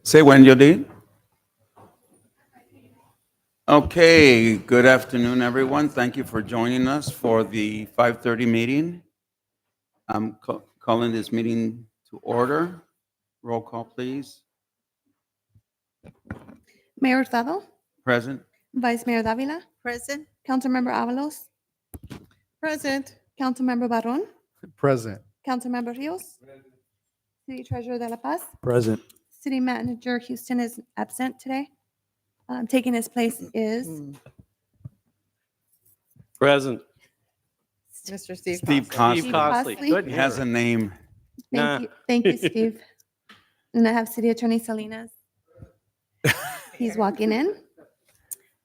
Say when you did. Okay, good afternoon, everyone. Thank you for joining us for the 5:30 meeting. I'm calling this meeting to order. Roll call, please. Mayor Hurtado, Present. Vice Mayor Davila, Present. Councilmember Avalos, Present. Councilmember Barron, Present. Councilmember Rios, City Treasurer De La Paz, Present. City Manager Houston is absent today. Taking his place is Present. Mr. Steve Steve Costley. Steve Costley. Costley. Good He has a name. Nah. Thank you, Steve. And I have City Attorney Salinas. He's walking in.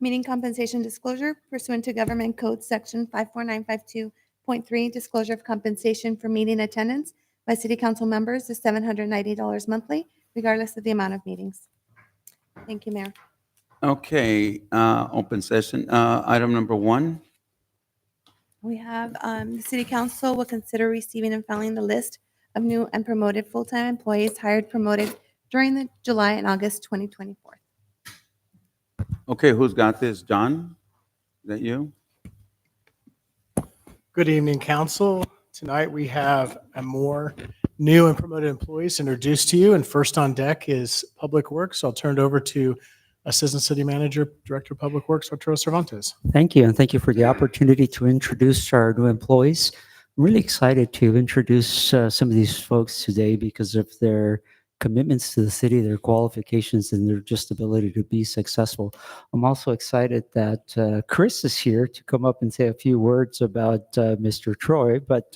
Meeting compensation disclosure pursuant to Government Code Section 54952.3, disclosure of compensation for meeting attendance by city council members is $790 monthly, regardless of the amount of meetings. Thank you, Mayor. Okay, open session. Item number 1. We have the city council will consider receiving and filing the list of new and promoted full-time employees hired, promoted during the July and August 2024. Okay, who's got this? John? Is that you? Good evening, council. Tonight we have a more new and promoted employees introduced to you, and first on deck is Public Works. I'll turn it over to Assistant City Manager, Director of Public Works, Arturo Cervantes. Thank you, and thank you for the opportunity to introduce our new employees. I'm really excited to introduce some of these folks today because of their commitments to the city, their qualifications, and their just ability to be successful. I'm also excited that Chris is here to come up and say a few words about Mr. Troy. But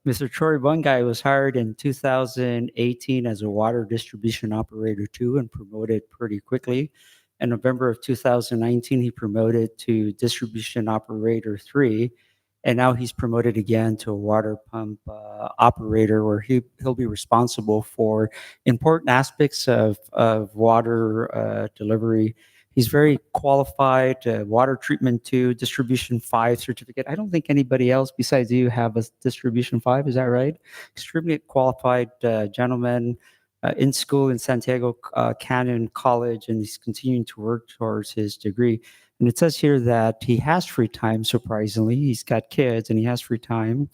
Mr. Troy Bungay was hired in 2018 as a water distribution operator 2 and promoted pretty quickly. In November of 2019, he promoted to distribution operator 3. And now he's promoted again to a water pump operator, where he'll be responsible for important aspects of water delivery. He's very qualified, water treatment 2, distribution 5 certificate. I don't think anybody else besides you have a distribution 5. Is that right? Extremely qualified gentleman. In school in Santiago Canyon College, and he's continuing to work towards his degree. And it says here that he has free time, surprisingly. He's got kids and he has free time,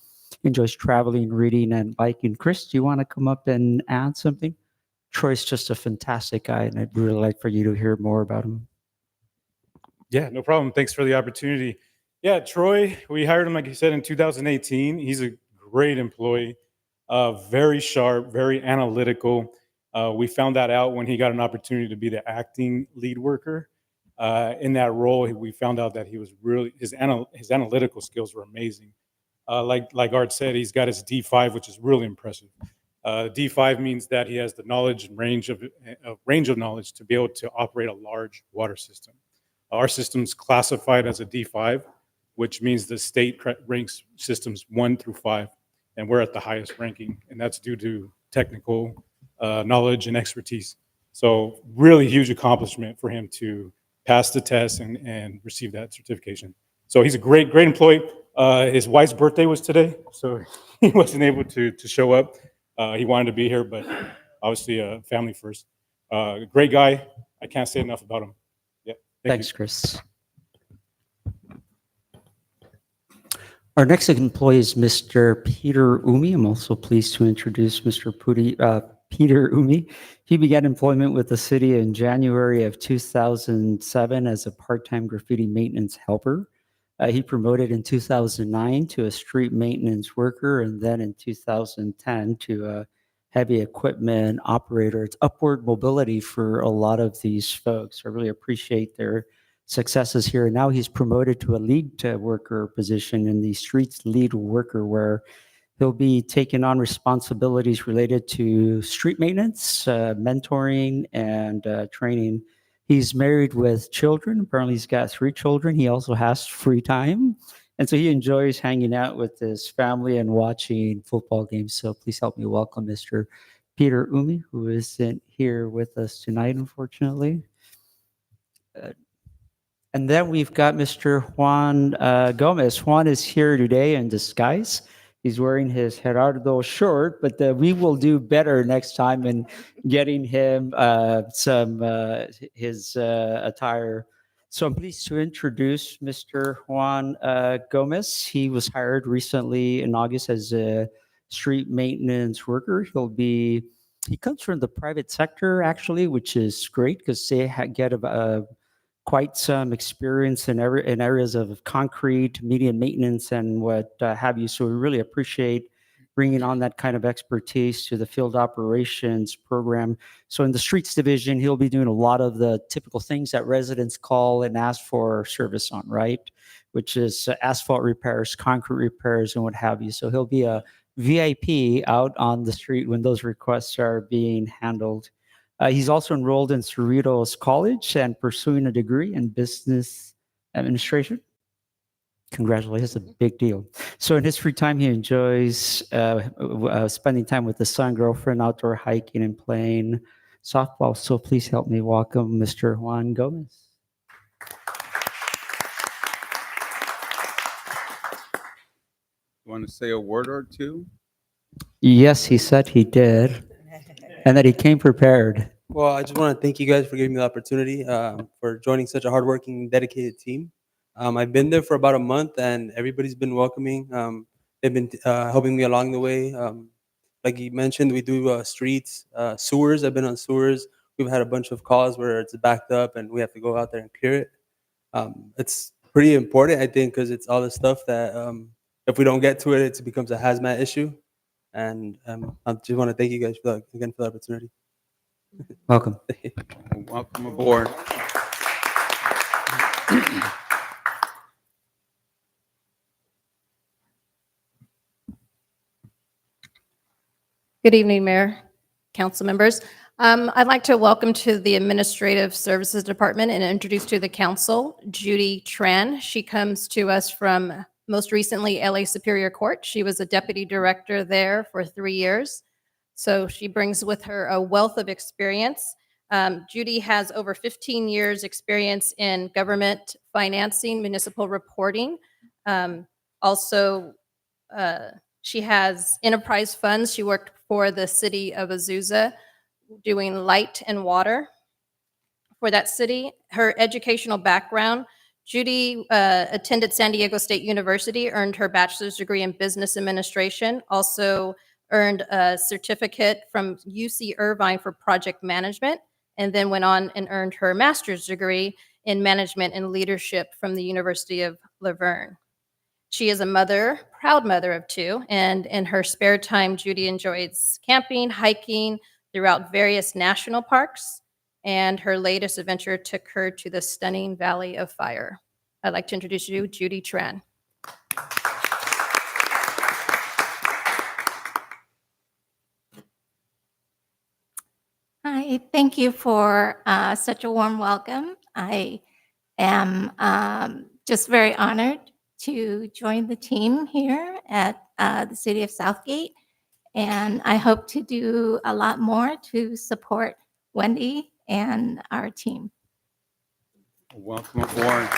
enjoys traveling, reading, and biking. Chris, do you want to come up and add something? Troy's just a fantastic guy, and I'd really like for you to hear more about him. Yeah, no problem. Thanks for the opportunity. Yeah, Troy, we hired him, like you said, in 2018. He's a great employee, very sharp, very analytical. We found that out when he got an opportunity to be the acting lead worker. In that role, we found out that he was really, his analytical skills were amazing. Like Art said, he's got his D5, which is really impressive. D5 means that he has the knowledge and range of knowledge to be able to operate a large water system. Our system's classified as a D5, which means the state ranks systems 1 through 5, and we're at the highest ranking, and that's due to technical knowledge and expertise. So really huge accomplishment for him to pass the test and receive that certification. So he's a great employee. His wife's birthday was today, so he wasn't able to show up. He wanted to be here, but obviously family first. Great guy. I can't say enough about him. Yeah. Thanks, Chris. Our next employee is Mr. Peter Umi. I'm also pleased to introduce Mr. Peter Umi. He began employment with the city in January of 2007 as a part-time graffiti maintenance helper. He promoted in 2009 to a street maintenance worker, and then in 2010 to a heavy equipment operator. It's upward mobility for a lot of these folks. I really appreciate their successes here. And now he's promoted to a lead worker position in the streets lead worker, where he'll be taking on responsibilities related to street maintenance, mentoring, and training. He's married with children. Apparently he's got 3 children. He also has free time. And so he enjoys hanging out with his family and watching football games. So please help me welcome Mr. Peter Umi, who isn't here with us tonight, unfortunately. And then we've got Mr. Juan Gomez. Juan is here today in disguise. He's wearing his Gerardo shirt, but we will do better next time in getting him his attire. So I'm pleased to introduce Mr. Juan Gomez. He was hired recently in August as a street maintenance worker. He comes from the private sector actually, which is great because they get quite some experience in areas of concrete, median maintenance, and what have you. So we really appreciate bringing on that kind of expertise to the field operations program. So in the streets division, he'll be doing a lot of the typical things that residents call and ask for service on, right? Which is asphalt repairs, concrete repairs, and what have you. So he'll be a VIP out on the street when those requests are being handled. He's also enrolled in Cerritos College and pursuing a degree in business administration. Congratulations, it's a big deal. So in his free time, he enjoys spending time with his son, girlfriend, outdoor hiking, and playing softball. So please help me welcome Mr. Juan Gomez. You want to say a word or two? Yes, he said he did, and that he came prepared. Well, I just want to thank you guys for giving me the opportunity, for joining such a hardworking, dedicated team. I've been there for about a month, and everybody's been welcoming. They've been helping me along the way. Like you mentioned, we do streets, sewers. I've been on sewers. We've had a bunch of calls where it's backed up, and we have to go out there and clear it. It's pretty important, I think, because it's all the stuff that if we don't get to it, it becomes a hazmat issue. And I just want to thank you guys again for the opportunity. Welcome. Welcome aboard. Good evening, Mayor, council members. I'd like to welcome to the Administrative Services Department and introduce to the council Judy Tran. She comes to us from most recently LA Superior Court. She was a deputy director there for 3 years. So she brings with her a wealth of experience. Judy has over 15 years experience in government financing, municipal reporting. Also, she has enterprise funds. She worked for the city of Azusa doing light and water for that city. Her educational background, Judy attended San Diego State University, earned her bachelor's degree in business administration, also earned a certificate from UC Irvine for project management, and then went on and earned her master's degree in management and leadership from the University of Laverne. She is a mother, proud mother of 2, and in her spare time, Judy enjoys camping, hiking throughout various national parks, and her latest adventure took her to the stunning Valley of Fire. I'd like to introduce you, Judy Tran. Hi, thank you for such a warm welcome. I am just very honored to join the team here at the City of Southgate, and I hope to do a lot more to support Wendy and our team. Welcome aboard.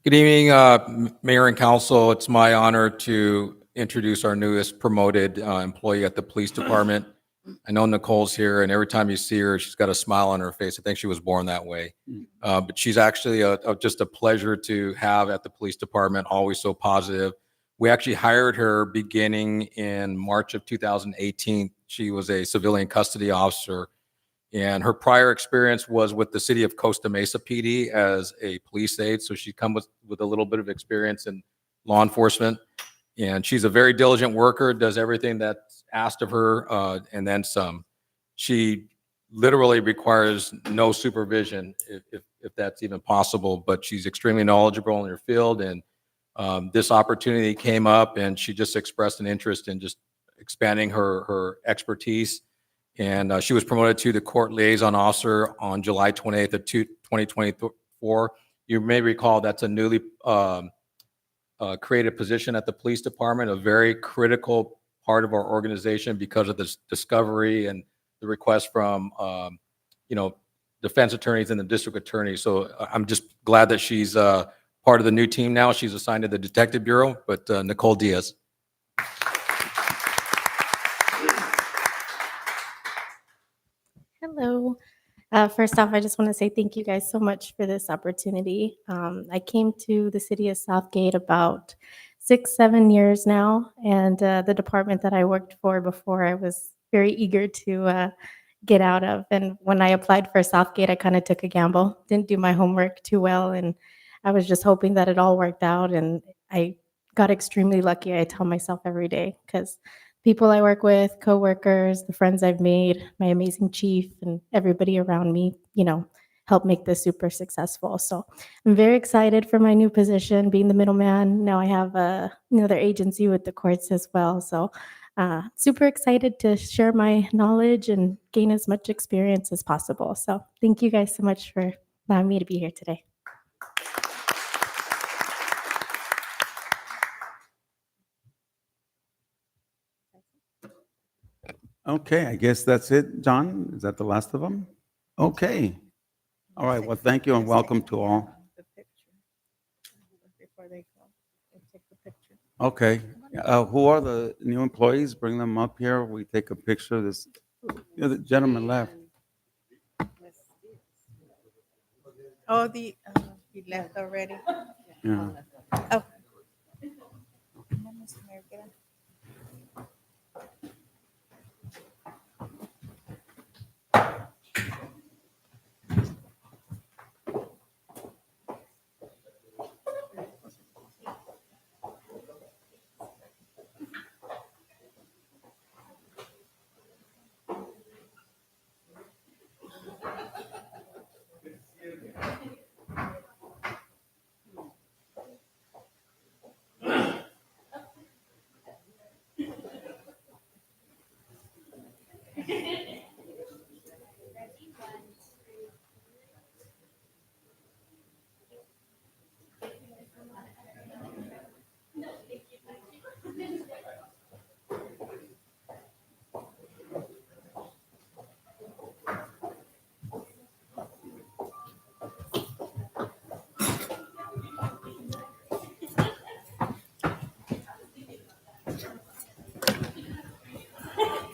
Good evening, Mayor and Council. It's my honor to introduce our newest promoted employee at the Police Department. I know Nicole's here, and every time you see her, she's got a smile on her face. I think she was born that way. But she's actually just a pleasure to have at the Police Department, always so positive. We actually hired her beginning in March of 2018. She was a civilian custody officer, and her prior experience was with the city of Costa Mesa PD as a police aide. So she comes with a little bit of experience in law enforcement. And she's a very diligent worker, does everything that's asked of her, and then some. She literally requires no supervision, if that's even possible, but she's extremely knowledgeable in her field. And this opportunity came up, and she just expressed an interest in just expanding her expertise. And she was promoted to the court liaison officer on July 28th of 2024. You may recall that's a newly created position at the police department, a very critical part of our organization because of this discovery and the request from, defense attorneys and the district attorney. So I'm just glad that she's part of the new team now. She's assigned to the Detective Bureau, but Nicole Diaz. Hello. First off, I just want to say thank you guys so much for this opportunity. I came to the city of Southgate about 6-7 years now, and the department that I worked for before, I was very eager to get out of. And when I applied for Southgate, I kind of took a gamble, didn't do my homework too well, and I was just hoping that it all worked out. And I got extremely lucky, I tell myself every day, because people I work with, coworkers, the friends I've made, my amazing chief, and everybody around me, help make this super successful. So I'm very excited for my new position, being the middleman. Now I have another agency with the courts as well. So super excited to share my knowledge and gain as much experience as possible. So thank you guys so much for allowing me to be here today. Okay, I guess that's it. John, is that the last of them? Okay. All right, well, thank you and welcome to all. The picture. Before they go, they take the picture. Okay, who are the new employees? Bring them up here. We take a picture of this. The gentleman left. Oh, he left already? Yeah. Oh.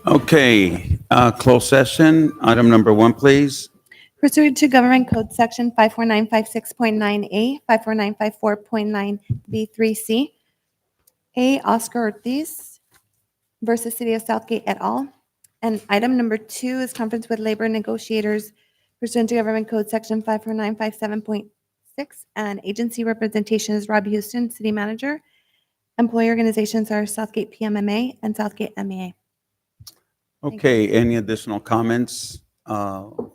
Okay, closed session, item number 1, please. Pursuant to Government Code Section 54956.9A, 54954.9B3C, A. Oscar Ortiz versus City of Southgate et al. And item number 2 is conference with labor negotiators pursuant to Government Code Section 54957.6, and agency representation is Rob Houston, City Manager. Employee organizations are Southgate PMMA and Southgate MEA. Okay, any additional comments? None?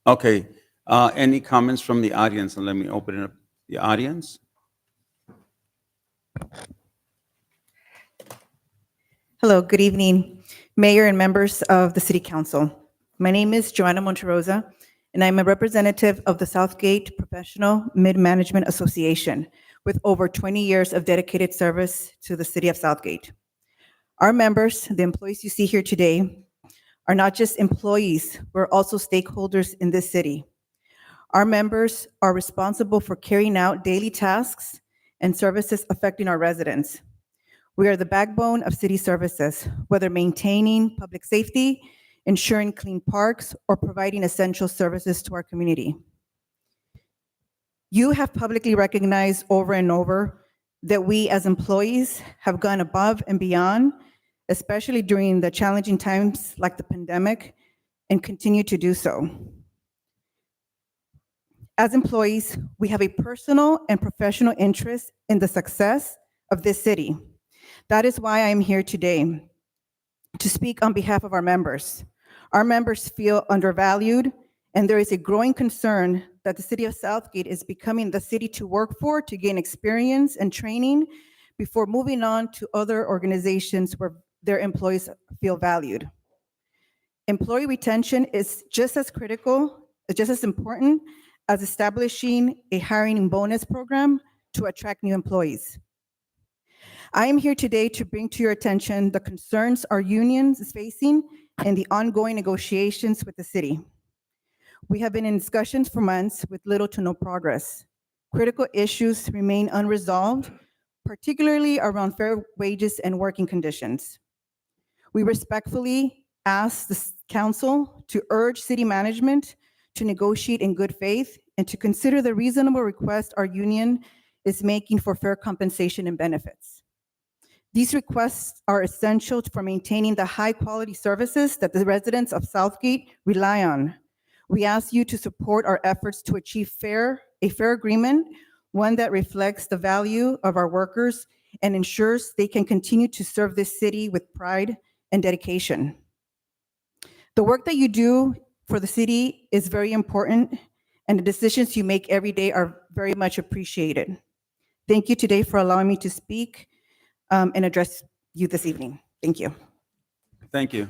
Okay, any comments from the audience? And let me open it up, the audience. Hello, good evening, Mayor and members of the City Council. My name is Joanna Monterosa, and I'm a representative of the Southgate Professional Mid-Management Association with over 20 years of dedicated service to the City of Southgate. Our members, the employees you see here today, are not just employees, we're also stakeholders in this city. Our members are responsible for carrying out daily tasks and services affecting our residents. We are the backbone of city services, whether maintaining public safety, ensuring clean parks, or providing essential services to our community. You have publicly recognized over and over that we as employees have gone above and beyond, especially during the challenging times like the pandemic, and continue to do so. As employees, we have a personal and professional interest in the success of this city. That is why I am here today to speak on behalf of our members. Our members feel undervalued, and there is a growing concern that the City of Southgate is becoming the city to work for, to gain experience and training before moving on to other organizations where their employees feel valued. Employee retention is just as critical, just as important as establishing a hiring and bonus program to attract new employees. I am here today to bring to your attention the concerns our union is facing and the ongoing negotiations with the city. We have been in discussions for months with little to no progress. Critical issues remain unresolved, particularly around fair wages and working conditions. We respectfully ask the council to urge city management to negotiate in good faith and to consider the reasonable request our union is making for fair compensation and benefits. These requests are essential for maintaining the high-quality services that the residents of Southgate rely on. We ask you to support our efforts to achieve a fair agreement, one that reflects the value of our workers and ensures they can continue to serve this city with pride and dedication. The work that you do for the city is very important, and the decisions you make every day are very much appreciated. Thank you today for allowing me to speak and address you this evening. Thank you. Thank you.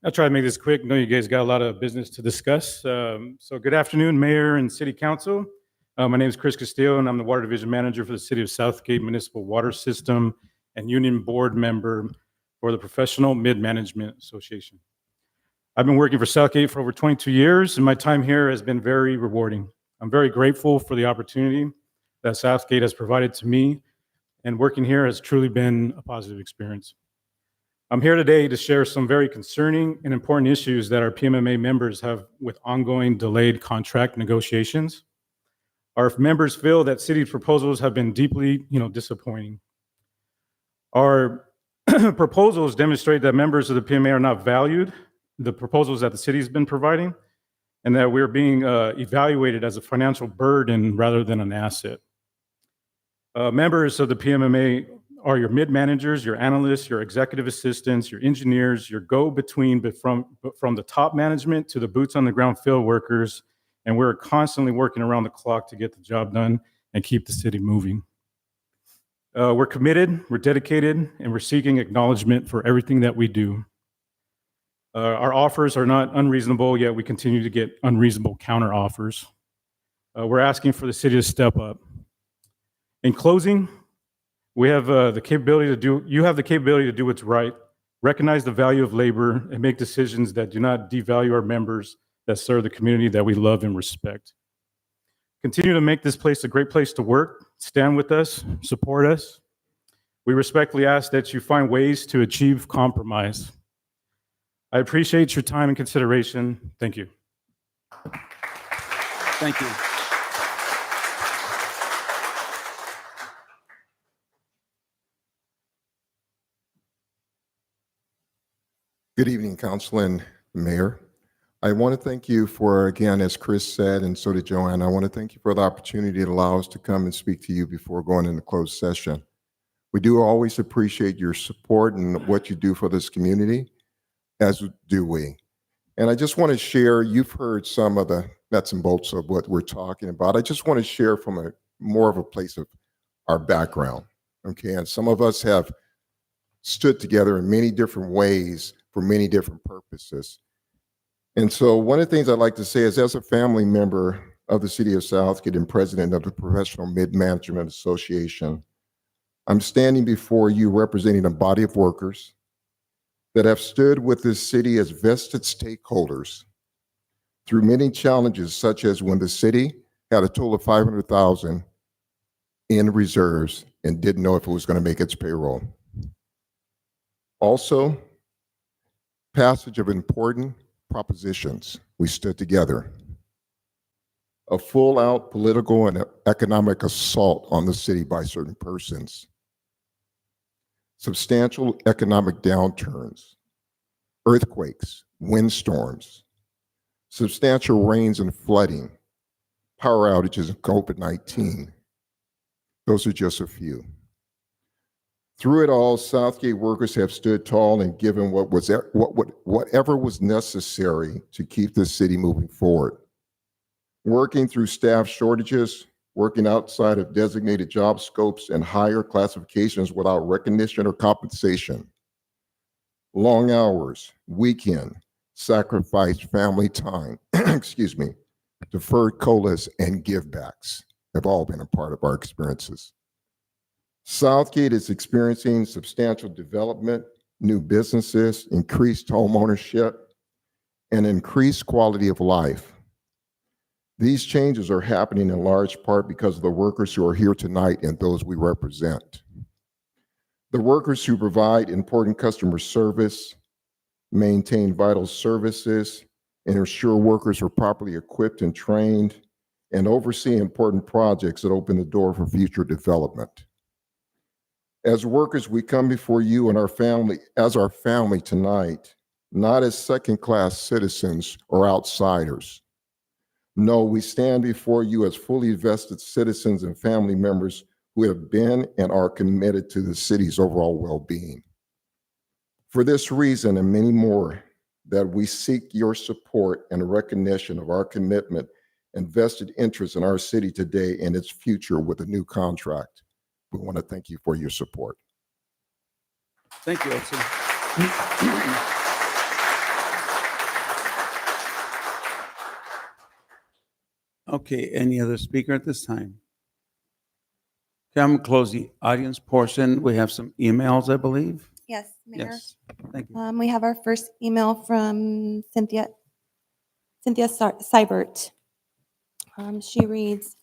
I'll try to make this quick. I know you guys got a lot of business to discuss. So good afternoon, Mayor and City Council. My name is Chris Castillo, and I'm the Water Division Manager for the City of Southgate Municipal Water System and Union Board Member for the Professional Mid-Management Association. I've been working for Southgate for over 22 years, and my time here has been very rewarding. I'm very grateful for the opportunity that Southgate has provided to me, and working here has truly been a positive experience. I'm here today to share some very concerning and important issues that our PMMA members have with ongoing delayed contract negotiations. Our members feel that city proposals have been deeply, disappointing. Our proposals demonstrate that members of the PMA are not valued, the proposals that the city has been providing, and that we're being evaluated as a financial burden rather than an asset. Members of the PMMA are your mid-managers, your analysts, your executive assistants, your engineers, your go-between from the top management to the boots-on-the-ground field workers, and we're constantly working around the clock to get the job done and keep the city moving. We're committed, we're dedicated, and we're seeking acknowledgement for everything that we do. Our offers are not unreasonable, yet we continue to get unreasonable counter offers. We're asking for the city to step up. In closing, we have the capability to do what's right, recognize the value of labor, and make decisions that do not devalue our members that serve the community that we love and respect. Continue to make this place a great place to work. Stand with us, support us. We respectfully ask that you find ways to achieve compromise. I appreciate your time and consideration. Thank you. Thank you. Good evening, Council and Mayor. I want to thank you for, again, as Chris said, and so did Joanne, I want to thank you for the opportunity to allow us to come and speak to you before going into closed session. We do always appreciate your support and what you do for this community, as do we. And I just want to share, you've heard some of the nuts and bolts of what we're talking about. I just want to share from a more of a place of our background, okay? And some of us have stood together in many different ways for many different purposes. And so one of the things I'd like to say is, as a family member of the City of Southgate and president of the Professional Mid-Management Association, I'm standing before you representing a body of workers that have stood with this city as vested stakeholders through many challenges, such as when the city had a total of $500,000 in reserves and didn't know if it was going to make its payroll. Also, passage of important propositions. We stood together. A full-out political and economic assault on the city by certain persons. Substantial economic downturns, earthquakes, windstorms, substantial rains and flooding, power outages and COVID-19. Those are just a few. Through it all, Southgate workers have stood tall and given whatever was necessary to keep the city moving forward. Working through staff shortages, working outside of designated job scopes and higher classifications without recognition or compensation. Long hours, weekend, sacrificed family time, excuse me, deferred COLAs and givebacks have all been a part of our experiences. Southgate is experiencing substantial development, new businesses, increased home ownership, and increased quality of life. These changes are happening in large part because of the workers who are here tonight and those we represent. The workers who provide important customer service, maintain vital services, and ensure workers are properly equipped and trained, and oversee important projects that open the door for future development. As workers, we come before you and our family, as our family tonight, not as second-class citizens or outsiders. No, we stand before you as fully vested citizens and family members who have been and are committed to the city's overall well-being. For this reason and many more, that we seek your support and recognition of our commitment and vested interest in our city today and its future with a new contract. We want to thank you for your support. Thank you, Edson. Okay, any other speaker at this time? Okay, I'm gonna close the audience portion. We have some emails, I believe. Yes, Mayor. Yes, thank you. We have our first email from Cynthia Seibert. She reads,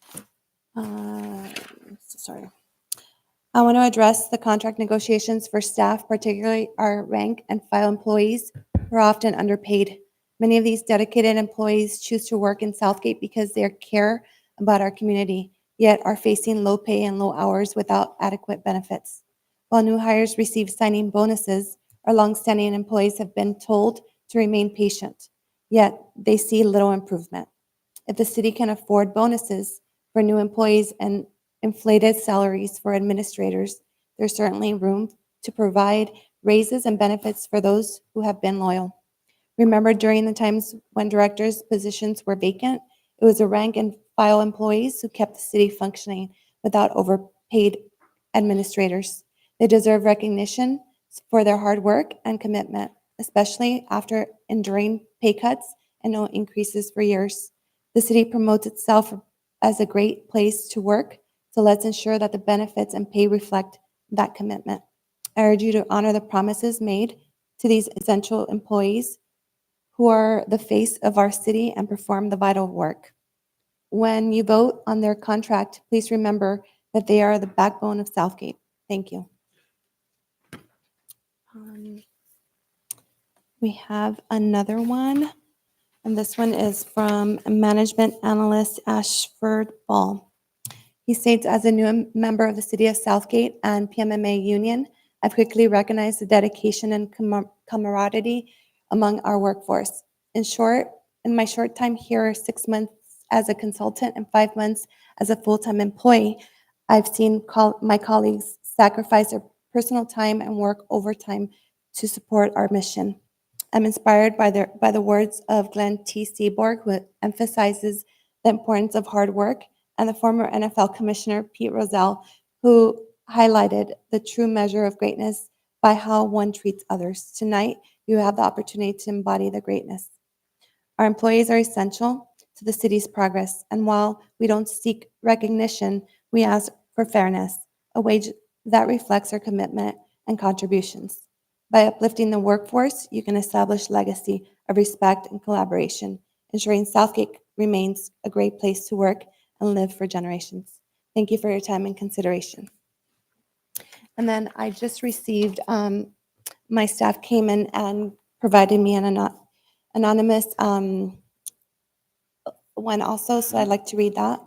sorry. I want to address the contract negotiations for staff, particularly our rank and file employees who are often underpaid. Many of these dedicated employees choose to work in Southgate because they care about our community, yet are facing low pay and low hours without adequate benefits. While new hires receive signing bonuses, our longstanding employees have been told to remain patient, yet they see little improvement. If the city can afford bonuses for new employees and inflated salaries for administrators, there's certainly room to provide raises and benefits for those who have been loyal. Remember, during the times when directors' positions were vacant, it was the rank and file employees who kept the city functioning without overpaid administrators. They deserve recognition for their hard work and commitment, especially after enduring pay cuts and no increases for years. The city promotes itself as a great place to work, so let's ensure that the benefits and pay reflect that commitment. I urge you to honor the promises made to these essential employees who are the face of our city and perform the vital work. When you vote on their contract, please remember that they are the backbone of Southgate. Thank you. We have another one, and this one is from Management Analyst Ashford Ball. He states, as a new member of the City of Southgate and PMMA Union, I've quickly recognized the dedication and camaraderie among our workforce. In short, in my short time here, 6 months as a consultant and 5 months as a full-time employee, I've seen my colleagues sacrifice their personal time and work overtime to support our mission. I'm inspired by the words of Glenn T. Seaborg, who emphasizes the importance of hard work, and the former NFL Commissioner Pete Rozelle, who highlighted the true measure of greatness by how one treats others. Tonight, you have the opportunity to embody the greatness. Our employees are essential to the city's progress, and while we don't seek recognition, we ask for fairness, a wage that reflects our commitment and contributions. By uplifting the workforce, you can establish legacy of respect and collaboration, ensuring Southgate remains a great place to work and live for generations. Thank you for your time and consideration. And then I just received, my staff came in and provided me an anonymous one also, so I'd like to read that.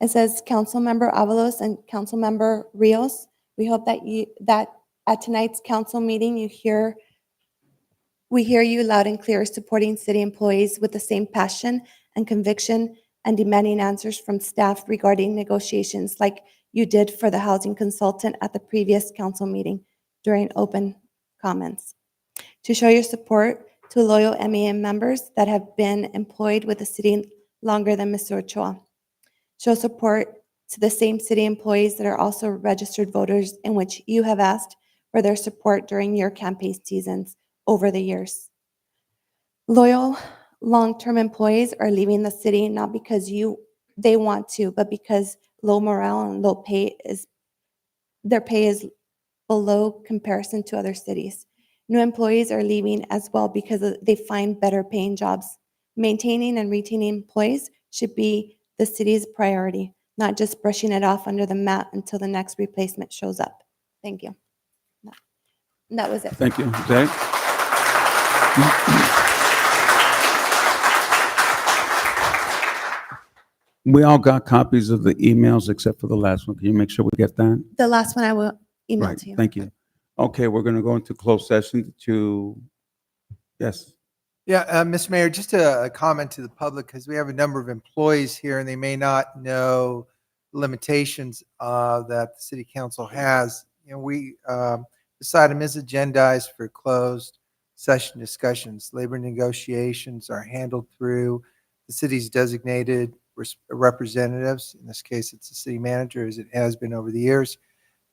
It says, Councilmember Avalos and Councilmember Rios, we hope that at tonight's council meeting, we hear you loud and clear supporting city employees with the same passion and conviction and demanding answers from staff regarding negotiations like you did for the housing consultant at the previous council meeting during open comments. To show your support to loyal MEM members that have been employed with the city longer than Mr. Ochoa. Show support to the same city employees that are also registered voters in which you have asked for their support during your campaign seasons over the years. Loyal, long-term employees are leaving the city not because they want to, but because low morale and low pay is their pay is below comparison to other cities. New employees are leaving as well because they find better paying jobs. Maintaining and retaining employees should be the city's priority, not just brushing it off under the mat until the next replacement shows up. Thank you. That was it. Thank you. Zach? We all got copies of the emails except for the last one. Can you make sure we get that? The last one I will email Right, to you. thank you. Okay, we're going to go into closed session to, yes. Yeah, Mr. Mayor, just a comment to the public, because we have a number of employees here and they may not know limitations that the city council has. You know, this item is agendized for closed session discussions. Labor negotiations are handled through the city's designated representatives. In this case, it's the city manager, as it has been over the years.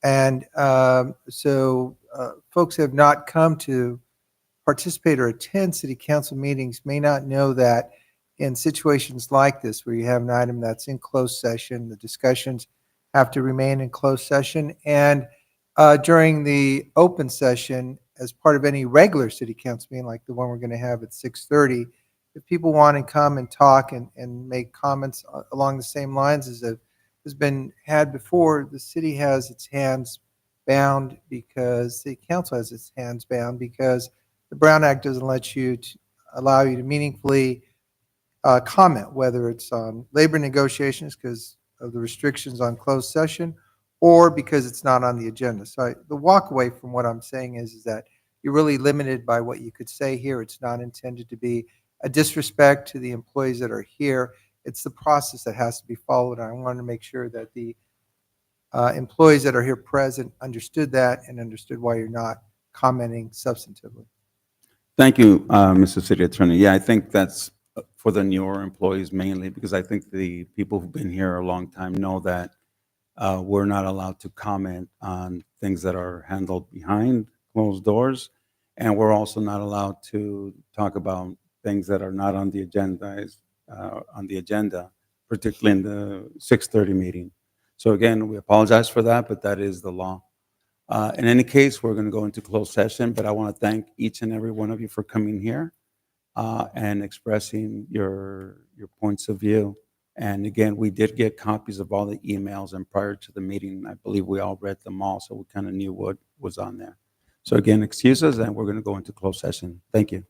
And so folks have not come to participate or attend city council meetings may not know that in situations like this, where you have an item that's in closed session, the discussions have to remain in closed session. And during the open session, as part of any regular city council meeting, like the one we're going to have at 6:30, if people want to come and talk and make comments along the same lines as has been had before, the city has its hands bound because the council has its hands bound because the Brown Act doesn't allow you to meaningfully comment, whether it's on labor negotiations because of the restrictions on closed session or because it's not on the agenda. So the walk away from what I'm saying is that you're really limited by what you could say here. It's not intended to be a disrespect to the employees that are here. It's the process that has to be followed. I want to make sure that the employees that are here present understood that and understood why you're not commenting substantively. Thank you, Mr. City Attorney. Yeah, I think that's for the newer employees mainly, because I think the people who've been here a long time know that we're not allowed to comment on things that are handled behind closed doors. And we're also not allowed to talk about things that are not on the agenda, particularly in the 6:30 meeting. So again, we apologize for that, but that is the law. In any case, we're going to go into closed session, but I want to thank each and every one of you for coming here and expressing your points of view. And again, we did get copies of all the emails, and prior to the meeting, I believe we all read them all, so we kind of knew what was on there. So again, excuses, and we're going to go into closed session. Thank you.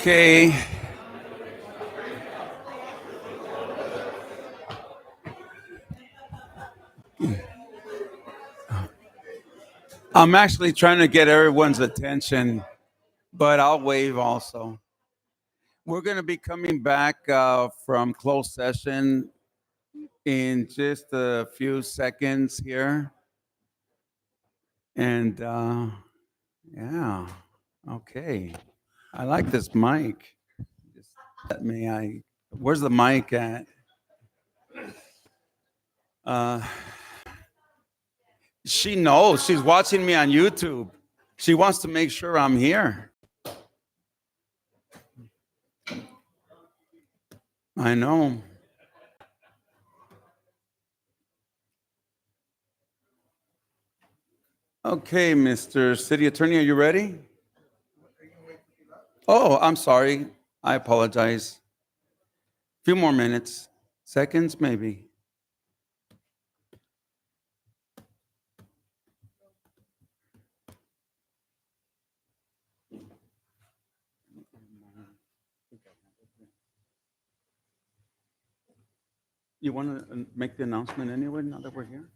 Okay. I'm actually trying to get everyone's attention, but I'll wave also. We're going to be coming back from closed session in just a few seconds here. And yeah, okay. I like this mic. Just where's the mic at? She knows. She's watching me on YouTube. She wants to make sure I'm here. I know. Okay, Mr. City Attorney, are you ready? Oh, I'm sorry. I apologize. Few more minutes, seconds maybe. You want to make the announcement anyway, now that we're here?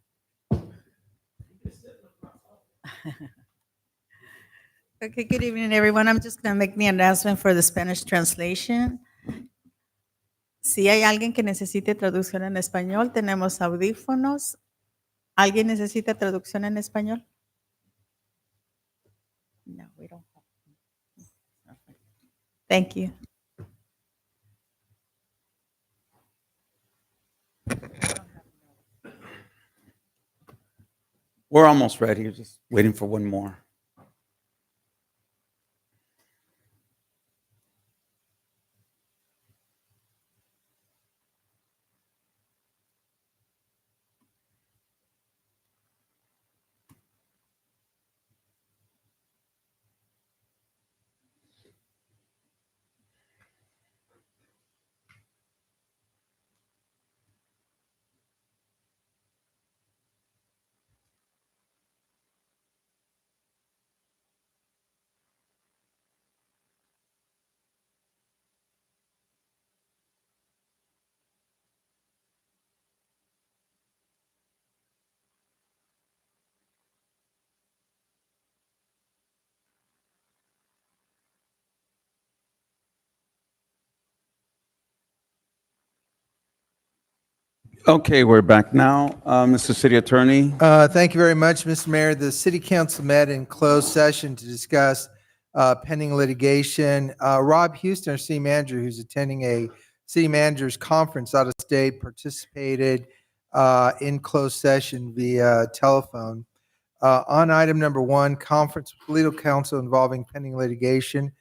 Okay, good evening, everyone. I'm just going to make the announcement for the Spanish translation. Si hay alguien que necesite traducción en español, tenemos audífonos. ¿Alguien necesita traducción en español? No, we don't. Thank you. We're almost ready, just waiting for one more. Okay, we're back now. Mr. City Attorney. Thank you very much, Mr. Mayor. The city council met in closed session to discuss pending litigation. Rob Houston, our city manager, who's attending a city managers conference out of state, participated in closed session via telephone. On item number 1, conference with legal counsel involving pending litigation,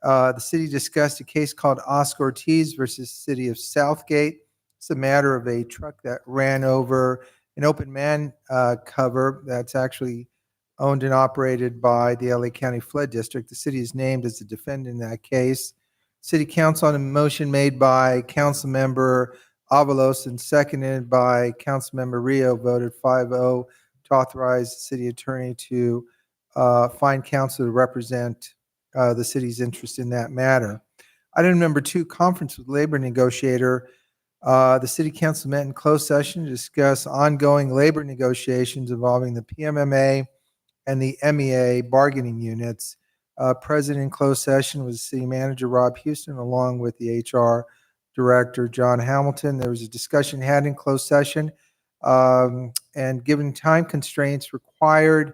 the city discussed a case called Oscar Ortiz versus City of Southgate. It's a matter of a truck that ran over an open man cover that's actually owned and operated by the LA County Flood District. The city is named as the defendant in that case. City council on a motion made by Councilmember Avalos and seconded by Councilmember Rio voted 5-0 to authorize the city attorney to find counsel to represent the city's interest in that matter. Item number 2, conference with labor negotiator. The city council met in closed session to discuss ongoing labor negotiations involving the PMMA and the MEA bargaining units. Present in closed session was city manager Rob Houston, along with the HR director John Hamilton. There was a discussion had in closed session, and given time constraints required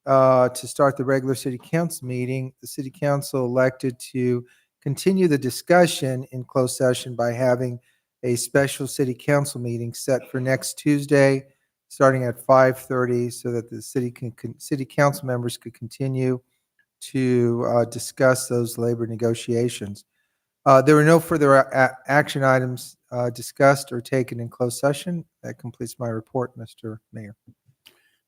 to start the regular city council meeting, the city council elected to continue the discussion in closed session by having a special city council meeting set for next Tuesday, starting at 5:30, so that the city council members could continue to discuss those labor negotiations. There were no further action items discussed or taken in closed session. That completes my report, Mr. Mayor.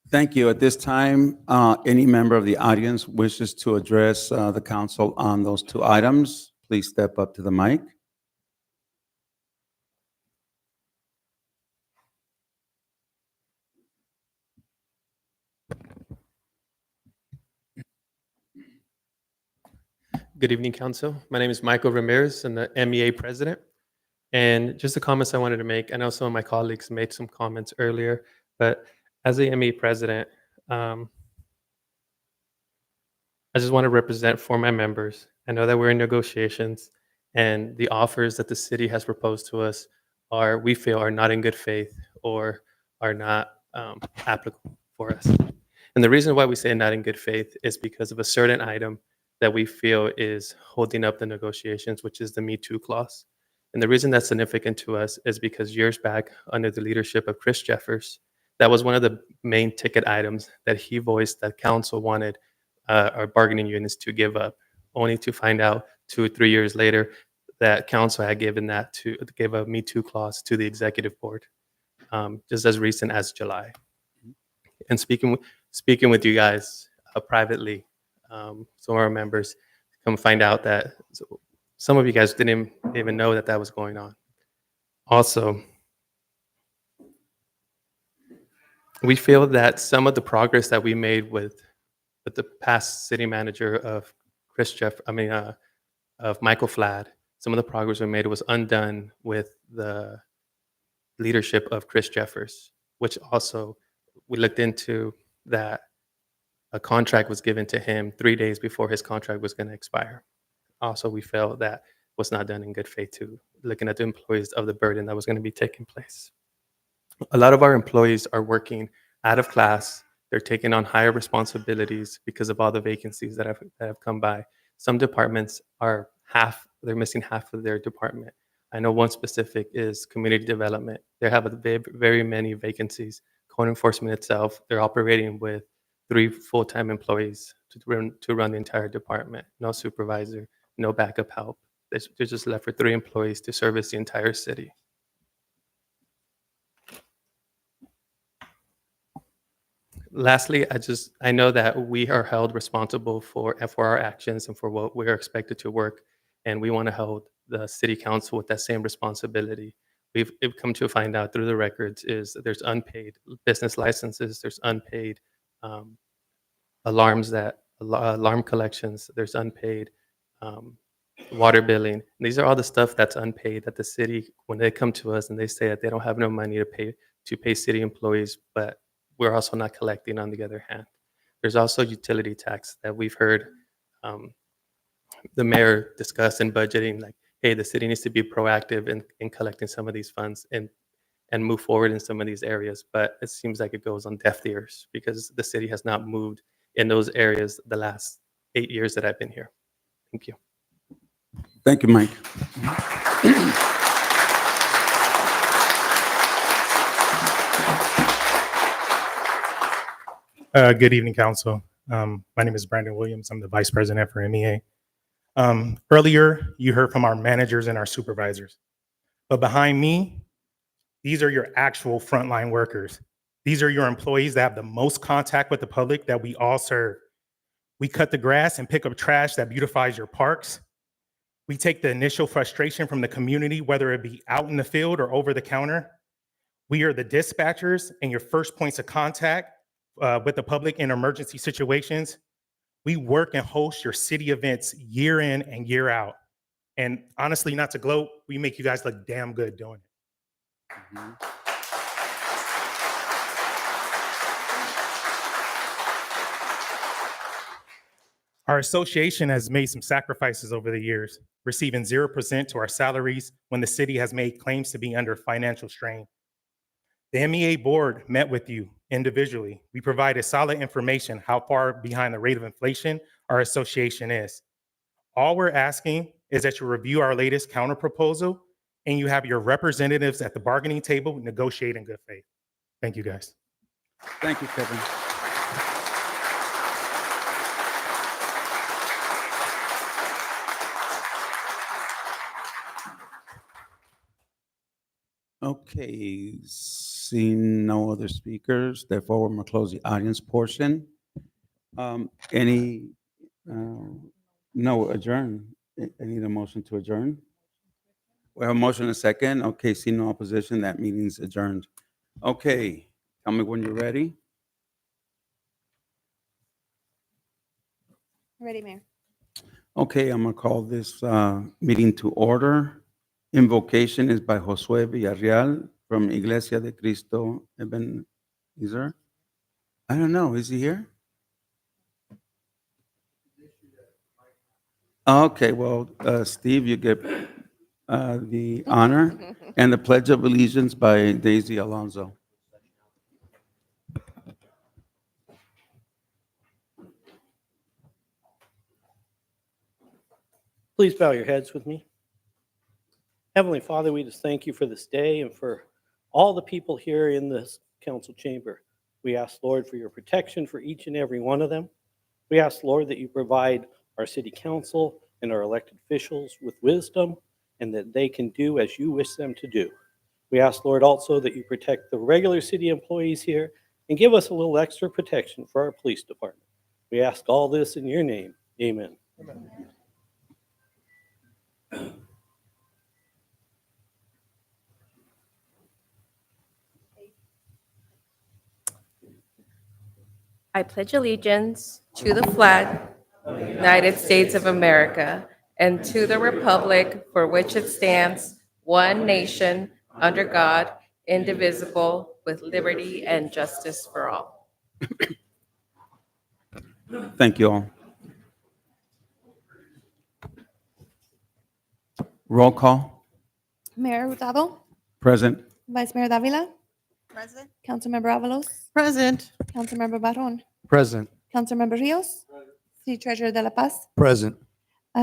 Thank you. At this time, any member of the audience wishes to address the council on those 2 items, please step up to the mic. Good evening, Council. My name is Michael Ramirez. I'm the MEA President. And just the comments I wanted to make, I know some of my colleagues made some comments earlier, but as the MEA President, I just want to represent for my members. I know that we're in negotiations, and the offers that the city has proposed to us we feel are not in good faith or are not applicable for us. And the reason why we say not in good faith is because of a certain item that we feel is holding up the negotiations, which is the Me Too clause. And the reason that's significant to us is because years back, under the leadership of Chris Jeffers, that was one of the main ticket items that he voiced that council wanted our bargaining units to give up, only to find out 2 or 3 years later that council had given that to give a Me Too clause to the executive board, just as recent as July. And speaking with you guys privately, some of our members come find out that some of you guys didn't even know that was going on. Also, we feel that some of the progress that we made with the past city manager of of Michael Flad, some of the progress we made was undone with the leadership of Chris Jeffers, which also we looked into that a contract was given to him 3 days before his contract was going to expire. Also, we felt that was not done in good faith too, looking at the employees of the burden that was going to be taking place. A lot of our employees are working out of class. They're taking on higher responsibilities because of all the vacancies that have come by. Some departments they're missing half of their department. I know one specific is community development. They have very many vacancies. Code enforcement itself, they're operating with 3 full-time employees to run the entire department. No supervisor, no backup help. They're just left with 3 employees to service the entire city. Lastly, I know that we are held responsible for our actions and for what we are expected to work, and we want to hold the city council with that same responsibility. We've come to find out through the records is that there's unpaid business licenses, there's unpaid alarm collections, there's unpaid water billing. And these are all the stuff that's unpaid that the city, when they come to us and they say that they don't have no money to pay city employees, but we're also not collecting on the other hand. There's also utility tax that we've heard the mayor discuss in budgeting, like, hey, the city needs to be proactive in collecting some of these funds and move forward in some of these areas. But it seems like it goes on deaf ears because the city has not moved in those areas the last 8 years that I've been here. Thank you. Thank you, Mike. Good evening, Council. My name is Brandon Williams. I'm the Vice President for MEA. Earlier, you heard from our managers and our supervisors. But behind me, these are your actual frontline workers. These are your employees that have the most contact with the public that we all serve. We cut the grass and pick up trash that beautifies your parks. We take the initial frustration from the community, whether it be out in the field or over the counter. We are the dispatchers and your first points of contact with the public in emergency situations. We work and host your city events year in and year out. And honestly, not to gloat, we make you guys look damn good doing it. Mm-hmm. Our association has made some sacrifices over the years, receiving 0% to our salaries when the city has made claims to be under financial strain. The MEA board met with you individually. We provided solid information how far behind the rate of inflation our association is. All we're asking is that you review our latest counter proposal and you have your representatives at the bargaining table negotiate in good faith. Thank you, guys. Thank you, Kevin. Okay, seeing no other speakers, therefore we're going to close the audience portion. No, adjourn. I need a motion to adjourn. We have a motion and a second. Okay, see no opposition, that meeting's adjourned. Okay, tell me when you're ready. Ready, Mayor. Okay, I'm going to call this meeting to order. Invocation is by Josue Villarreal from Iglesia de Cristo Ebenezer. I don't know. Is he here? Okay, well, Steve, you get the honor and the Pledge of Allegiance by Daisy Alonso. Please bow your heads with me. Heavenly Father, we just thank you for this day and for all the people here in this council chamber. We ask, Lord, for your protection for each and every one of them. We ask, Lord, that you provide our city council and our elected officials with wisdom and that they can do as you wish them to do. We ask, Lord, also that you protect the regular city employees here and give us a little extra protection for our police department. We ask all this in your name. Amen. I pledge allegiance to the flag of the United States of America and to the republic for which it stands, one nation, under God, indivisible, with liberty and justice for all. Thank you all. Roll call. Mayor Hurtado, Present. Vice Mayor Davila, Present. Councilmember Avalos, Present. Councilmember Barron, Present. Councilmember Rios, City Treasurer De La Paz. Present.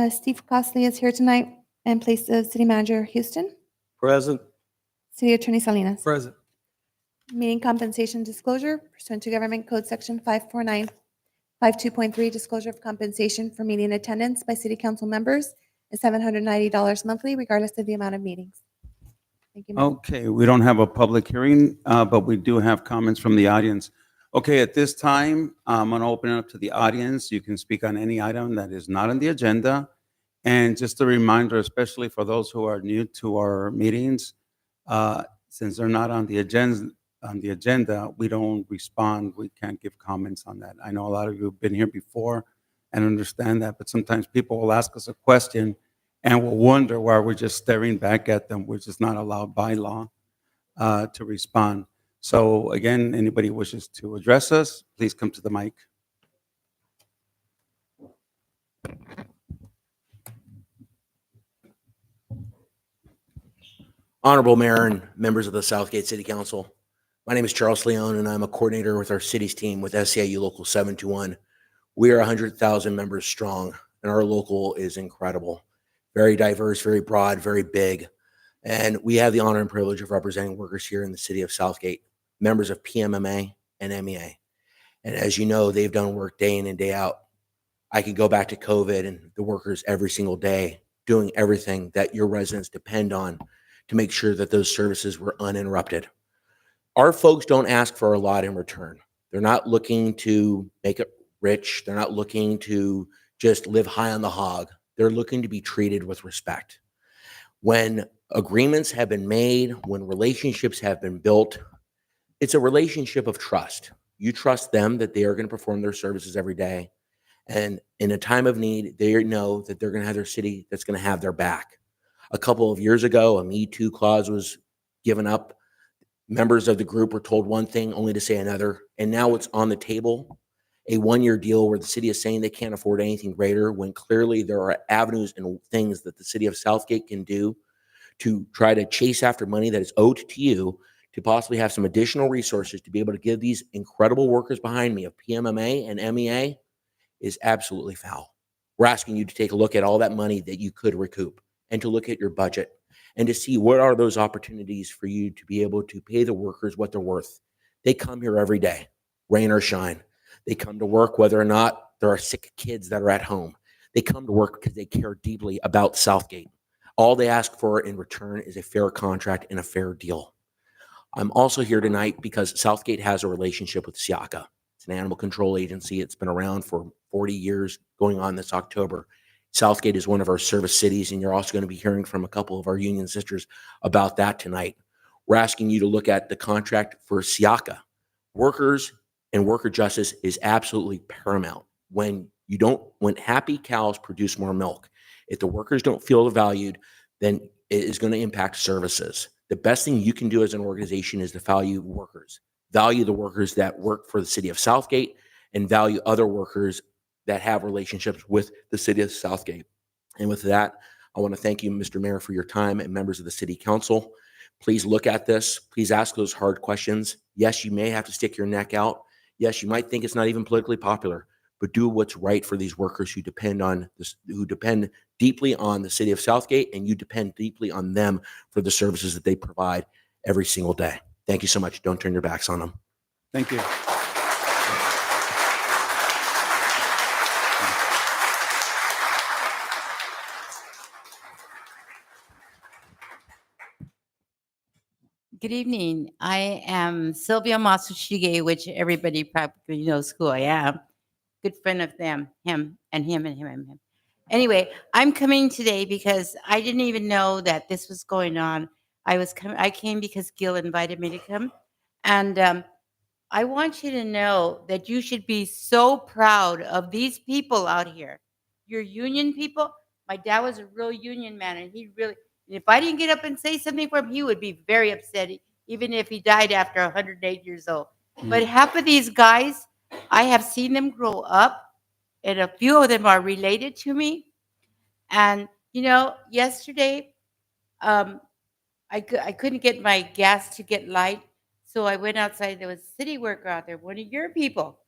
Steve Costley is here tonight in place of City Manager Houston, Present. City Attorney Salinas. Present. Meeting compensation disclosure pursuant to Government Code Section 54952.3, disclosure of compensation for meeting attendance by city council members is $790 monthly, regardless of the amount of meetings. Thank you, Mayor. Okay, we don't have a public hearing, but we do have comments from the audience. Okay, at this time, I'm going to open it up to the audience. You can speak on any item that is not on the agenda. And just a reminder, especially for those who are new to our meetings, since they're not on the agenda, we don't respond. We can't give comments on that. I know a lot of you have been here before and understand that, but sometimes people will ask us a question and we'll wonder why we're just staring back at them. We're just not allowed by law to respond. So again, anybody who wishes to address us, please come to the mic. Honorable Mayor and members of the Southgate City Council, my name is Charles Leone and I'm a coordinator with our city's team with SCIU Local 721. We are 100,000 members strong and our local is incredible. Very diverse, very broad, very big. And we have the honor and privilege of representing workers here in the city of Southgate, members of PMMA and MEA. And as you know, they've done work day in and day out. I could go back to COVID and the workers every single day doing everything that your residents depend on to make sure that those services were uninterrupted. Our folks don't ask for a lot in return. They're not looking to make it rich. They're not looking to just live high on the hog. They're looking to be treated with respect. When agreements have been made, when relationships have been built, it's a relationship of trust. You trust them that they are going to perform their services every day. And in a time of need, they know that they're going to have their city that's going to have their back. A couple of years ago, a Me Too clause was given up. Members of the group were told one thing only to say another. And now it's on the table, a one-year deal where the city is saying they can't afford anything greater when clearly there are avenues and things that the city of Southgate can do to try to chase after money that is owed to you, to possibly have some additional resources to be able to give these incredible workers behind me of PMMA and MEA is absolutely foul. We're asking you to take a look at all that money that you could recoup and to look at your budget and to see what are those opportunities for you to be able to pay the workers what they're worth. They come here every day, rain or shine. They come to work whether or not there are sick kids that are at home. They come to work because they care deeply about Southgate. All they ask for in return is a fair contract and a fair deal. I'm also here tonight because Southgate has a relationship with SIACA. It's an animal control agency. It's been around for 40 years, going on this October. Southgate is one of our service cities, and you're also going to be hearing from a couple of our union sisters about that tonight. We're asking you to look at the contract for SIACA. Workers and worker justice is absolutely paramount when When happy cows produce more milk, if the workers don't feel valued, then it is going to impact services. The best thing you can do as an organization is to value workers, value the workers that work for the city of Southgate, and value other workers that have relationships with the city of Southgate. And with that, I want to thank you, Mr. Mayor, for your time, and members of the city council. Please look at this. Please ask those hard questions. Yes, you may have to stick your neck out. Yes, you might think it's not even politically popular, but do what's right for these workers who depend deeply on the city of Southgate, and you depend deeply on them for the services that they provide every single day. Thank you so much. Don't turn your backs on them. Thank you. Good evening. I am Sylvia Masushige, which everybody probably knows who I am. Good friend of them, him and him and him and him. Anyway, I'm coming today because I didn't even know that this was going on. I came because Gil invited me to come. And I want you to know that you should be so proud of these people out here. Your union people. My dad was a real union man, and if I didn't get up and say something for him, he would be very upset, even if he died after 108 years old. But half of these guys, I have seen them grow up, and a few of them are related to me. And, yesterday, I couldn't get my gas to get light, so I went outside. There was a city worker out there, one of your people.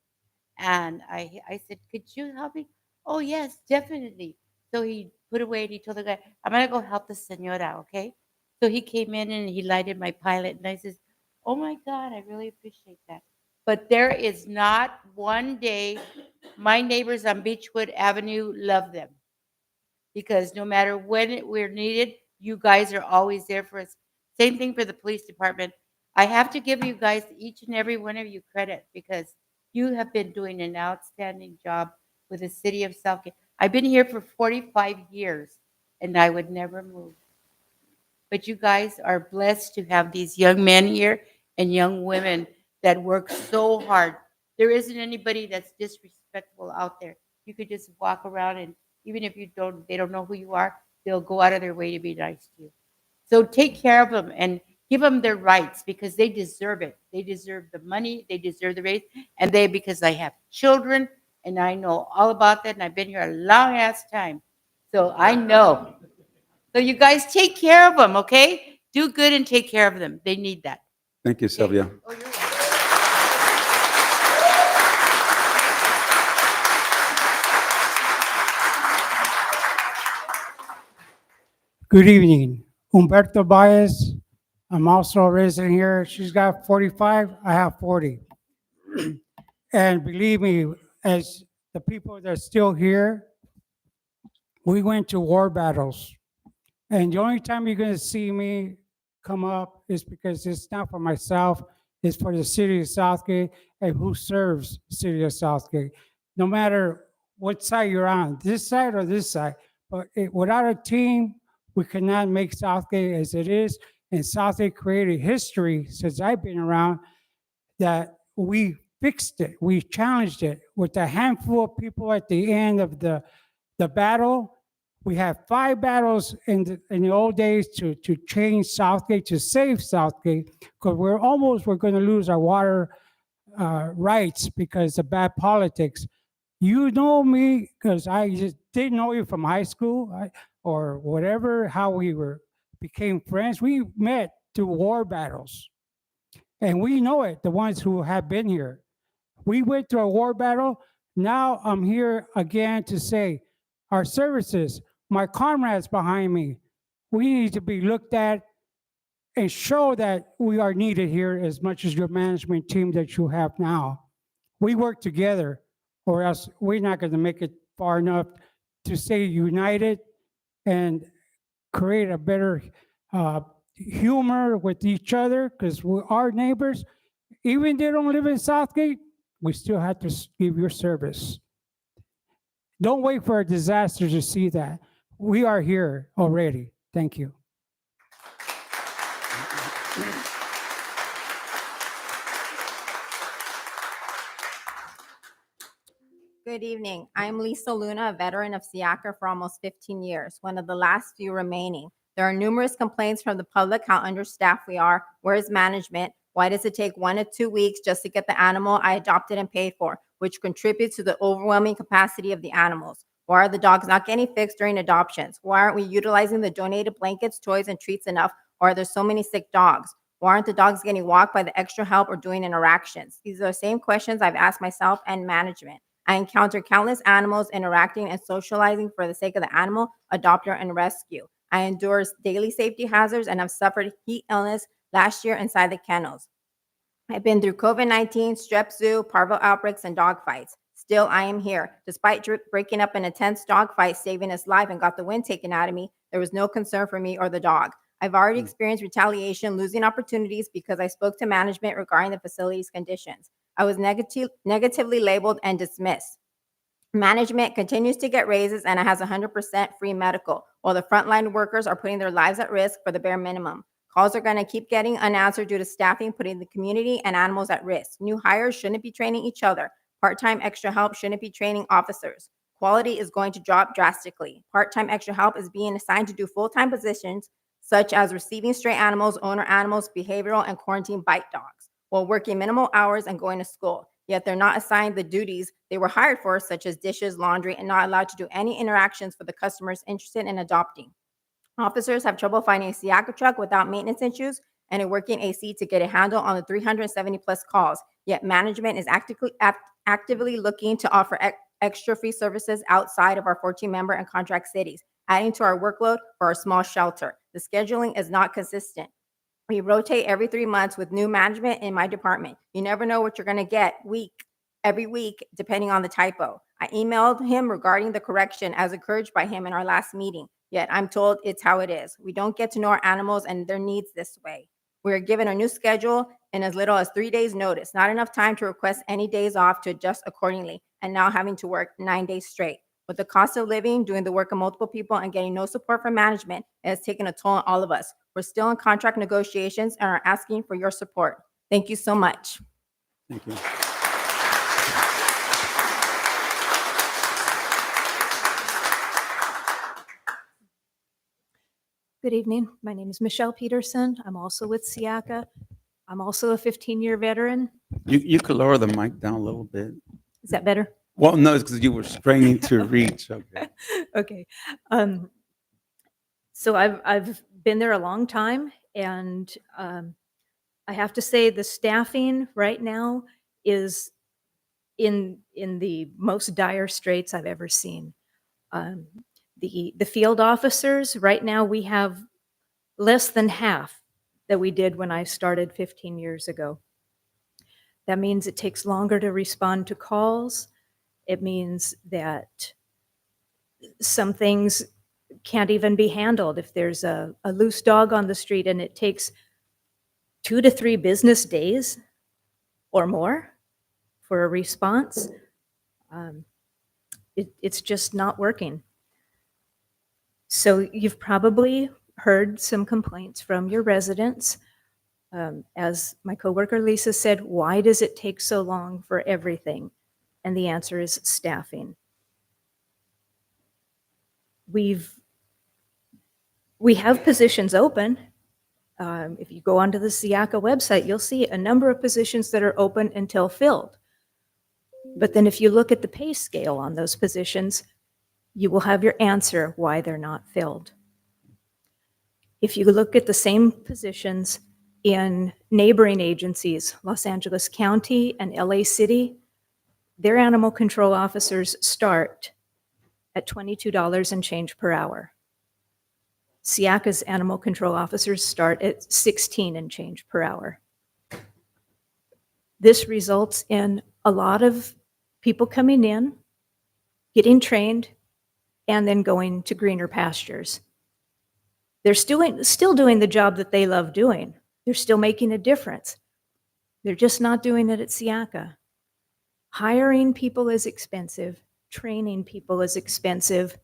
And I said, could you help me? Oh, yes, definitely. So he put away and he told the guy, I'm going to go help the senora, okay? So he came in and he lighted my pilot. And I says, oh, my God, I really appreciate that. But there is not one day my neighbors on Beechwood Avenue love them, because no matter when we're needed, you guys are always there for us. Same thing for the police department. I have to give you guys, each and every one of you, credit, because you have been doing an outstanding job with the city of Southgate. I've been here for 45 years, and I would never move. But you guys are blessed to have these young men here and young women that work so hard. There isn't anybody that's disrespectful out there. You could just walk around, and even if they don't know who you are, they'll go out of their way to be nice to you. So take care of them and give them their rights, because they deserve it. They deserve the money, they deserve the raise, and because I have children and I know all about that, and I've been here a long ass time. So I know. So you guys take care of them, okay? Do good and take care of them. They need that. Thank you, Sylvia. Good evening. Humberto Baez. I'm also a resident here. She's got 45. I have 40. And believe me, as the people that are still here, we went to war battles. And the only time you're going to see me come up is because it's not for myself, it's for the city of Southgate and who serves the city of Southgate. No matter what side you're on, this side or this side, but without a team, we cannot make Southgate as it is. And Southgate created history since I've been around that we fixed it, we challenged it with a handful of people at the end of the battle. We had 5 battles in the old days to change Southgate, to save Southgate, because we're going to lose our water rights because of bad politics. You know me because I just didn't know you from high school or whatever, how we became friends. We met through war battles. And we know it, the ones who have been here. We went through a war battle. Now I'm here again to say our services, my comrades behind me, we need to be looked at and show that we are needed here as much as your management team that you have now. We work together, or else we're not going to make it far enough to stay united and create a better humor with each other, because we're our neighbors. Even if they don't live in Southgate, we still have to give your service. Don't wait for a disaster to see that. We are here already. Thank you. Good evening. I'm Lisa Luna, a veteran of Siaka for almost 15 years, one of the last few remaining. There are numerous complaints from the public how understaffed we are. Where is management? Why does it take 1 to 2 weeks just to get the animal I adopted and paid for, which contributes to the overwhelming capacity of the animals? Why are the dogs not getting fixed during adoptions? Why aren't we utilizing the donated blankets, toys, and treats enough? Or are there so many sick dogs? Why aren't the dogs getting walked by the extra help or doing interactions? These are the same questions I've asked myself and management. I encounter countless animals interacting and socializing for the sake of the animal, adopter, and rescue. I endure daily safety hazards and have suffered heat illness last year inside the kennels. I've been through COVID-19, strep zoo, parvo outbreaks, and dog fights. Still, I am here. Despite breaking up an intense dog fight, saving his life, and got the wind taken out of me, there was no concern for me or the dog. I've already experienced retaliation, losing opportunities because I spoke to management regarding the facility's conditions. I was negatively labeled and dismissed. Management continues to get raises and it has 100% free medical, while the frontline workers are putting their lives at risk for the bare minimum. Calls are going to keep getting unanswered due to staffing, putting the community and animals at risk. New hires shouldn't be training each other. Part-time extra help shouldn't be training officers. Quality is going to drop drastically. Part-time extra help is being assigned to do full-time positions such as receiving stray animals, owner animals, behavioral, and quarantine bite dogs, while working minimal hours and going to school. Yet they're not assigned the duties they were hired for, such as dishes, laundry, and not allowed to do any interactions for the customers interested in adopting. Officers have trouble finding a Siaka truck without maintenance issues and a working AC to get a handle on the 370 plus calls. Yet management is actively looking to offer extra free services outside of our 14-member and contract cities, adding to our workload for our small shelter. The scheduling is not consistent. We rotate every 3 months with new management in my department. You never know what you're going to get every week, depending on the typo. I emailed him regarding the correction as encouraged by him in our last meeting. Yet I'm told it's how it is. We don't get to know our animals and their needs this way. We are given a new schedule in as little as 3 days notice, not enough time to request any days off to adjust accordingly, and now having to work 9 days straight. With the cost of living, doing the work of multiple people, and getting no support from management, it has taken a toll on all of us. We're still in contract negotiations and are asking for your support. Thank you so much. Thank you. Good evening. My name is Michelle Peterson. I'm also with Siaka. I'm also a 15-year veteran. You could lower the mic down a little bit. Is that better? Well, no, it's because you were straining to reach. Okay. Okay. So I've been there a long time, and I have to say the staffing right now is in the most dire straits I've ever seen. The field officers, right now we have less than half that we did when I started 15 years ago. That means it takes longer to respond to calls. It means that some things can't even be handled. If there's a loose dog on the street and it takes 2 to 3 business days or more for a response, it's just not working. So you've probably heard some complaints from your residents. As my coworker Lisa said, why does it take so long for everything? And the answer is staffing. We have positions open. If you go onto the Siaka website, you'll see a number of positions that are open until filled. But then if you look at the pay scale on those positions, you will have your answer why they're not filled. If you look at the same positions in neighboring agencies, Los Angeles County and LA City, their animal control officers start at $22 and change per hour. Siaka's animal control officers start at $16 and change per hour. This results in a lot of people coming in, getting trained, and then going to greener pastures. They're still doing the job that they love doing. They're still making a difference. They're just not doing it at Siaka. Hiring people is expensive. Training people is expensive.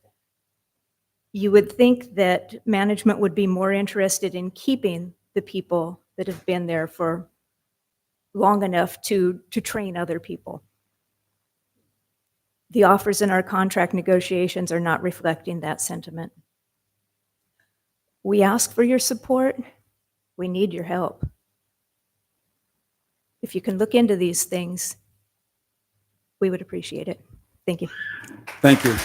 You would think that management would be more interested in keeping the people that have been there for long enough to train other people. the offers in our contract negotiations are not reflecting that sentiment. We ask for your support. We need your help. If you can look into these things, we would appreciate it. Thank you. Thank you.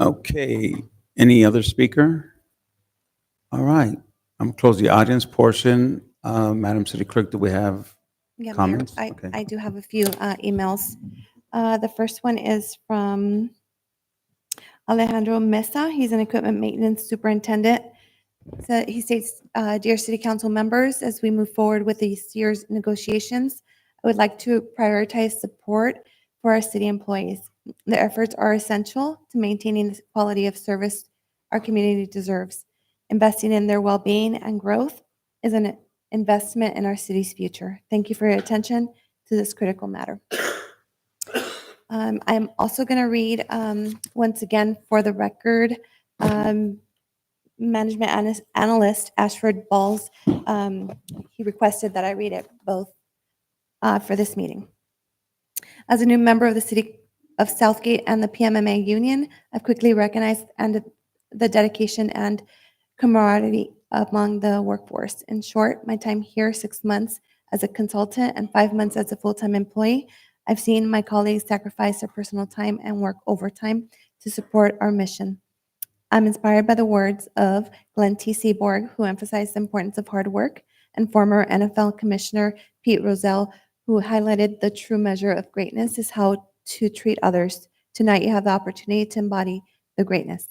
Okay, any other speaker? All right, I'm gonna close the audience portion. Madam City Clerk, do we have Yeah, Mayor, comments? I, Okay. I do have a few emails. The first one is from Alejandro Mesa. He's an equipment maintenance superintendent. So he states, "Dear City Council members, as we move forward with this year's negotiations, I would like to prioritize support for our city employees. Their efforts are essential to maintaining the quality of service our community deserves. Investing in their well-being and growth is an investment in our city's future. Thank you for your attention to this critical matter." I'm also going to read, once again, for the record, management analyst Ashford Balls. He requested that I read it both for this meeting. As a new member of the City of Southgate and the PMMA Union, I've quickly recognized the dedication and camaraderie among the workforce. In short, my time here, 6 months as a consultant and 5 months as a full-time employee, I've seen my colleagues sacrifice their personal time and work overtime to support our mission. I'm inspired by the words of Glenn T. Seaborg, who emphasized the importance of hard work, and former NFL Commissioner Pete Rozelle, who highlighted the true measure of greatness is how to treat others. Tonight, you have the opportunity to embody the greatness.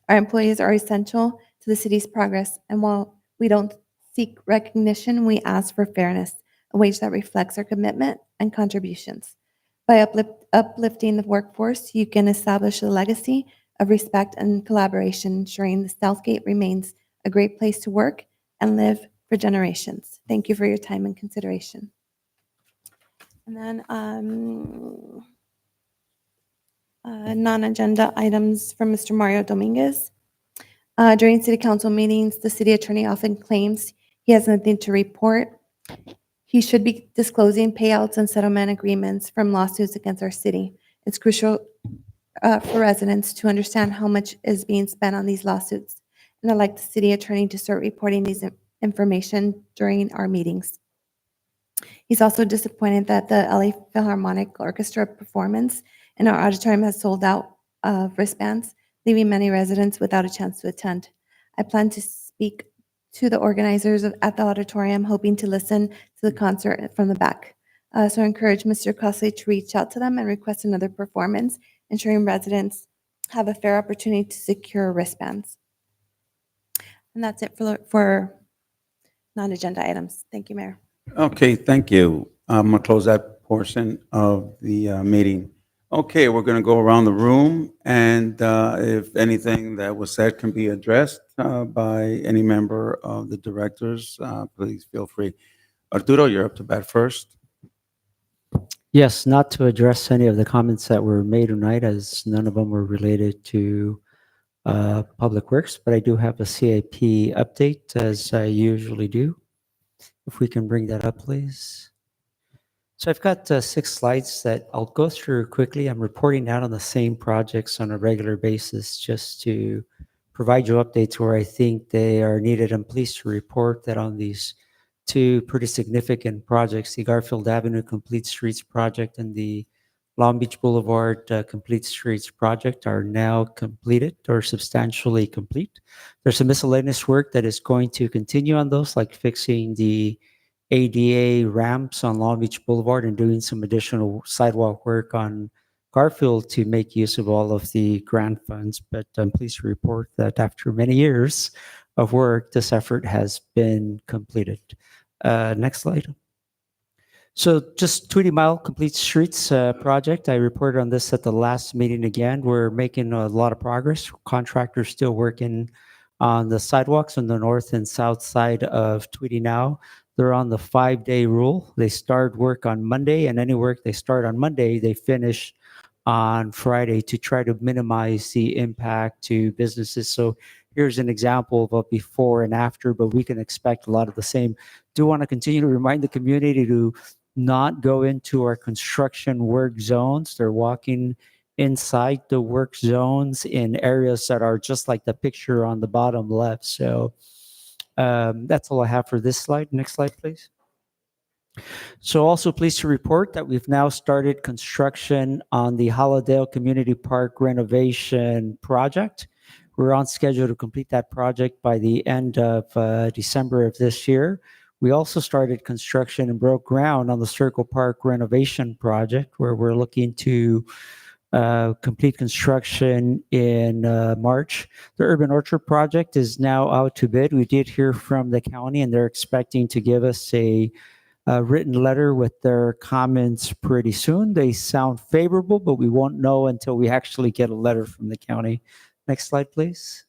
Our employees are essential to the city's progress, and while we don't seek recognition, we ask for fairness, a wage that reflects our commitment and contributions. By uplifting the workforce, you can establish a legacy of respect and collaboration, ensuring the Southgate remains a great place to work and live for generations. Thank you for your time and consideration. And then non-agenda items from Mr. Mario Dominguez. During city council meetings, the city attorney often claims he has nothing to report. He should be disclosing payouts and settlement agreements from lawsuits against our city. It's crucial for residents to understand how much is being spent on these lawsuits. And I'd like the city attorney to start reporting these information during our meetings. He's also disappointed that the LA Philharmonic Orchestra performance in our auditorium has sold out of wristbands, leaving many residents without a chance to attend. I plan to speak to the organizers at the auditorium, hoping to listen to the concert from the back. So I encourage Mr. Costley to reach out to them and request another performance, ensuring residents have a fair opportunity to secure wristbands. And that's it for non-agenda items. Thank you, Mayor. Okay, thank you. I'm gonna close that portion of the meeting. Okay, we're gonna go around the room, and if anything that was said can be addressed by any member of the directors, please feel free. Arturo, you're up to bat first. Yes, not to address any of the comments that were made tonight, as none of them were related to Public Works, but I do have a CIP update, as I usually do. If we can bring that up, please. So I've got 6 slides that I'll go through quickly. I'm reporting out on the same projects on a regular basis just to provide you updates where I think they are needed. I'm pleased to report that on these 2 pretty significant projects, the Garfield Avenue Complete Streets project and the Long Beach Boulevard Complete Streets project are now completed or substantially complete. There's some miscellaneous work that is going to continue on those, like fixing the ADA ramps on Long Beach Boulevard and doing some additional sidewalk work on Garfield to make use of all of the grant funds. But I'm pleased to report that after many years of work, this effort has been completed. Next slide. So just 20 Mile Complete Streets project. I reported on this at the last meeting again. We're making a lot of progress. Contractors still working on the sidewalks on the north and south side of Tweedy now. They're on the 5-day rule. They start work on Monday, and any work they start on Monday, they finish on Friday to try to minimize the impact to businesses. So here's an example of a before and after, but we can expect a lot of the same. Do want to continue to remind the community to not go into our construction work zones. They're walking inside the work zones in areas that are just like the picture on the bottom left. So that's all I have for this slide. Next slide, please. So also pleased to report that we've now started construction on the Hollandale Community Park renovation project. We're on schedule to complete that project by the end of December of this year. We also started construction and broke ground on the Circle Park renovation project, where we're looking to complete construction in March. The Urban Orchard project is now out to bid. We did hear from the county, and they're expecting to give us a written letter with their comments pretty soon. They sound favorable, but we won't know until we actually get a letter from the county. Next slide, please.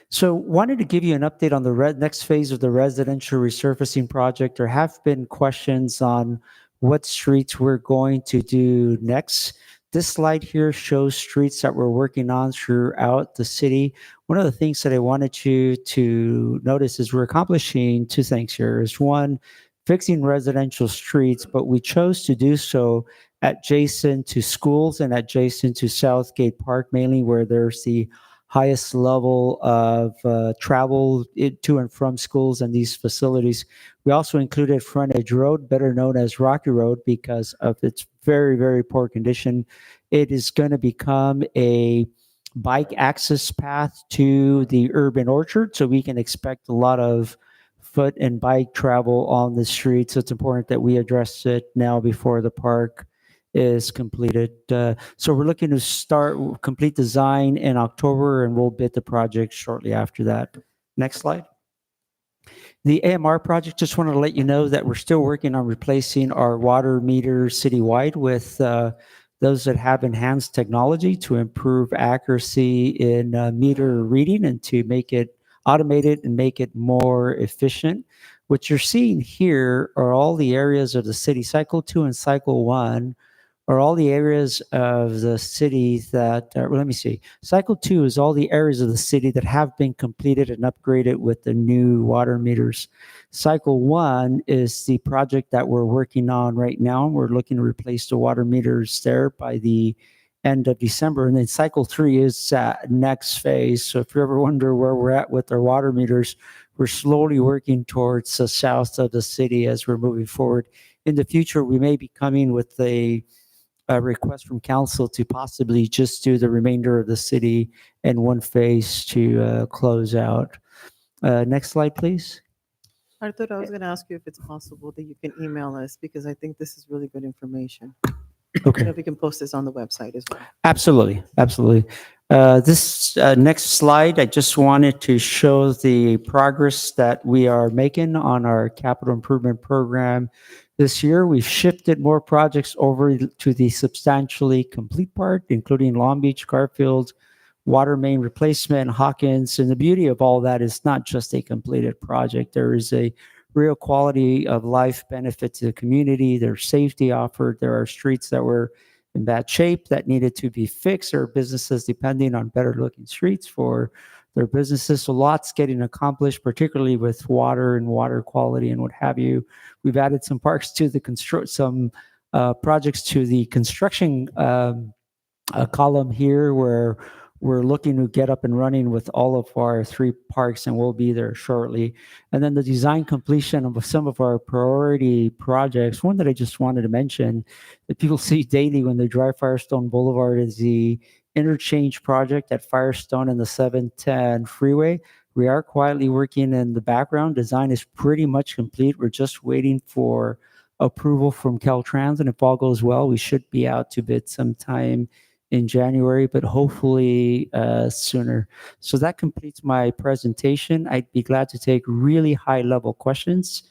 So wanted to give you an update on the next phase of the residential resurfacing project. There have been questions on what streets we're going to do next. This slide here shows streets that we're working on throughout the city. One of the things that I wanted you to notice is we're accomplishing two things here. Is one, fixing residential streets, but we chose to do so adjacent to schools and adjacent to Southgate Park, mainly where there's the highest level of travel to and from schools and these facilities. We also included Frontage Road, better known as Rocky Road, because of its very, very poor condition. It is going to become a bike access path to the Urban Orchard, so we can expect a lot of foot and bike travel on the street. So it's important that we address it now before the park is completed. So we're looking to complete design in October, and we'll bid the project shortly after that. Next slide. The AMR project, just wanted to let you know that we're still working on replacing our water meters citywide with those that have enhanced technology to improve accuracy in meter reading and to make it automated and make it more efficient. What you're seeing here are all the areas of the city. Cycle 2 and Cycle 1 are all the areas of the city that, well, let me see. Cycle 2 is all the areas of the city that have been completed and upgraded with the new water meters. Cycle 1 is the project that we're working on right now. We're looking to replace the water meters there by the end of December. And then Cycle 3 is that next phase. So if you ever wonder where we're at with our water meters, we're slowly working towards the south of the city as we're moving forward. In the future, we may be coming with a request from council to possibly just do the remainder of the city in one phase to close out. Next slide, please. Arthur, I was going to ask you if it's possible that you can email us, because I think this is really good information. Okay. And if we can post this on the website as well. Absolutely, absolutely. This next slide, I just wanted to show the progress that we are making on our capital improvement program. This year, we've shifted more projects over to the substantially complete part, including Long Beach, Garfield, water main replacement, Hawkins. And the beauty of all that is not just a completed project. There is a real quality of life benefit to the community. There's safety offered. There are streets that were in bad shape that needed to be fixed. There are businesses depending on better looking streets for their businesses. So lots getting accomplished, particularly with water and water quality and what have you. We've added some parks to the projects to the construction column here, where we're looking to get up and running with all of our 3 parks, and we'll be there shortly. And then the design completion of some of our priority projects. One that I just wanted to mention that people see daily when they drive Firestone Boulevard is the interchange project at Firestone and the 710 freeway. We are quietly working in the background. Design is pretty much complete. We're just waiting for approval from Caltrans, and if all goes well, we should be out to bid sometime in January, but hopefully sooner. So that completes my presentation. I'd be glad to take really high-level questions.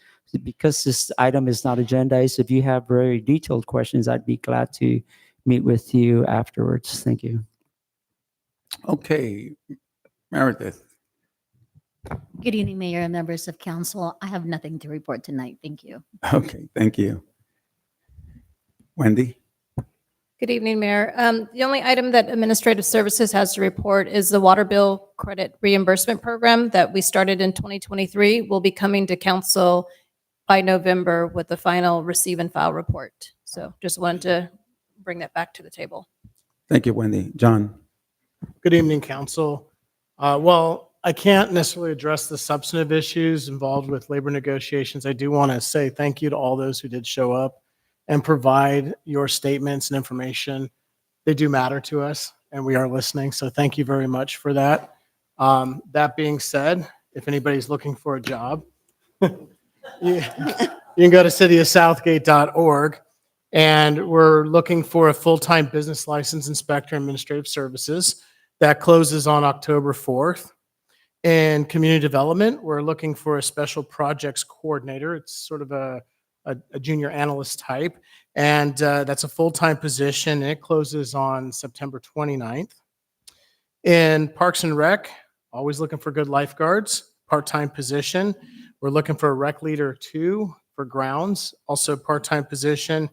Because this item is not agendized, if you have very detailed questions, I'd be glad to meet with you afterwards. Thank you. Okay, Meredith. Good evening, Mayor and members of council. I have nothing to report tonight. Thank you. Okay, thank you. Wendy? Good evening, Mayor. The only item that Administrative Services has to report is the water bill credit reimbursement program that we started in 2023 will be coming to council by November with the final receive and file report. So just wanted to bring that back to the table. Thank you, Wendy. John? Good evening, council. Well, I can't necessarily address the substantive issues involved with labor negotiations. I do want to say thank you to all those who did show up and provide your statements and information. They do matter to us, and we are listening, so thank you very much for that. That being said, if anybody's looking for a job, you can go to cityofsouthgate.org, and we're looking for a full-time business license inspector in administrative services. That closes on October 4th. In community development, we're looking for a special projects coordinator. It's sort of a junior analyst type, and that's a full-time position, and it closes on September 29th. In Parks and Rec, always looking for good lifeguards, part-time position. We're looking for a rec leader 2 for grounds, also part-time position.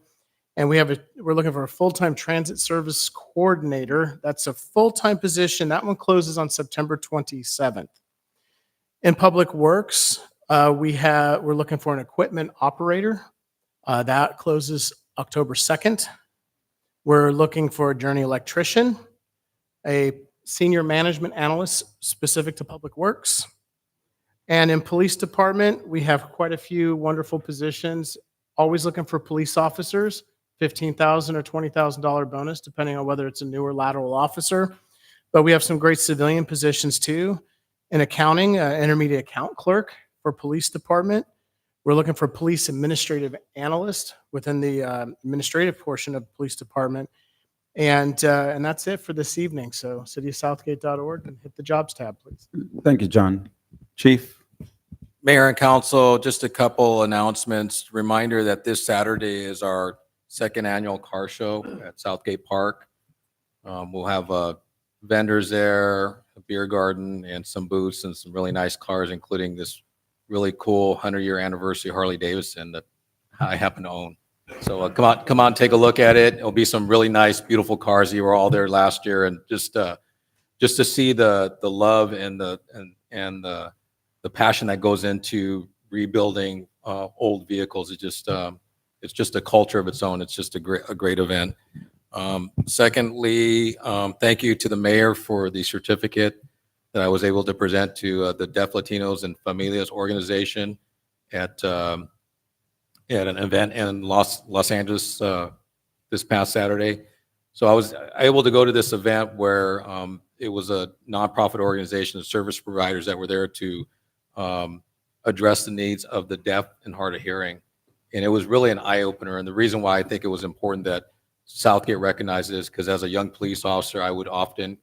And we're looking for a full-time transit service coordinator. That's a full-time position. That one closes on September 27th. In Public Works, we're looking for an equipment operator. That closes October 2nd. We're looking for a journey electrician, a senior management analyst specific to Public Works. And in Police Department, we have quite a few wonderful positions. Always looking for police officers, $15,000 or $20,000 bonus, depending on whether it's a new or lateral officer. But we have some great civilian positions too. In accounting, intermediate account clerk for Police Department. We're looking for police administrative analyst within the administrative portion of Police Department. And that's it for this evening. So cityofsouthgate.org and hit the jobs tab, please. Thank you, John. Chief? Mayor and council, just a couple announcements. Reminder that this Saturday is our second annual car show at Southgate Park. We'll have vendors there, a beer garden, and some booths and some really nice cars, including this really cool 100-year anniversary Harley Davidson that I happen to own. So come on, take a look at it. It'll be some really nice, beautiful cars. You were all there last year, and just to see the love and the passion that goes into rebuilding old vehicles. It's just a culture of its own. It's just a great event. Secondly, thank you to the mayor for the certificate that I was able to present to the Deaf Latinos and Familias organization at an event in Los Angeles this past Saturday. So I was able to go to this event where it was a nonprofit organization of service providers that were there to address the needs of the deaf and hard of hearing. And it was really an eye-opener. And the reason why I think it was important that Southgate recognized this, because as a young police officer, I would often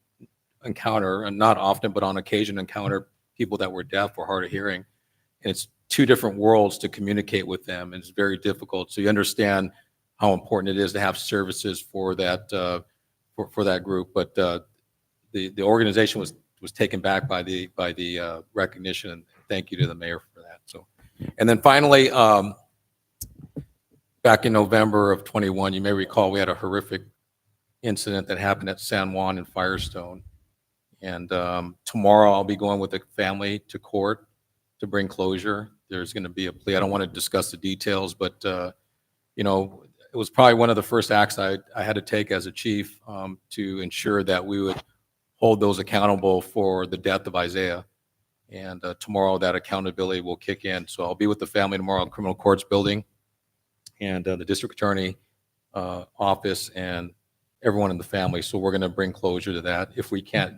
encounter, and not often, but on occasion encounter people that were deaf or hard of hearing. And it's two different worlds to communicate with them, and it's very difficult. So you understand how important it is to have services for that for that group. But the organization was taken back by the recognition, and thank you to the mayor for that. So, and then finally, back in November of 21, you may recall we had a horrific incident that happened at San Juan and Firestone. And tomorrow I'll be going with the family to court to bring closure. There's going to be a plea. I don't want to discuss the details, but you know, it was probably one of the first acts I had to take as a chief to ensure that we would hold those accountable for the death of Isaiah. And tomorrow that accountability will kick in. So I'll be with the family tomorrow in criminal courts building, and the district attorney office, and everyone in the family. So we're going to bring closure to that. If we can't,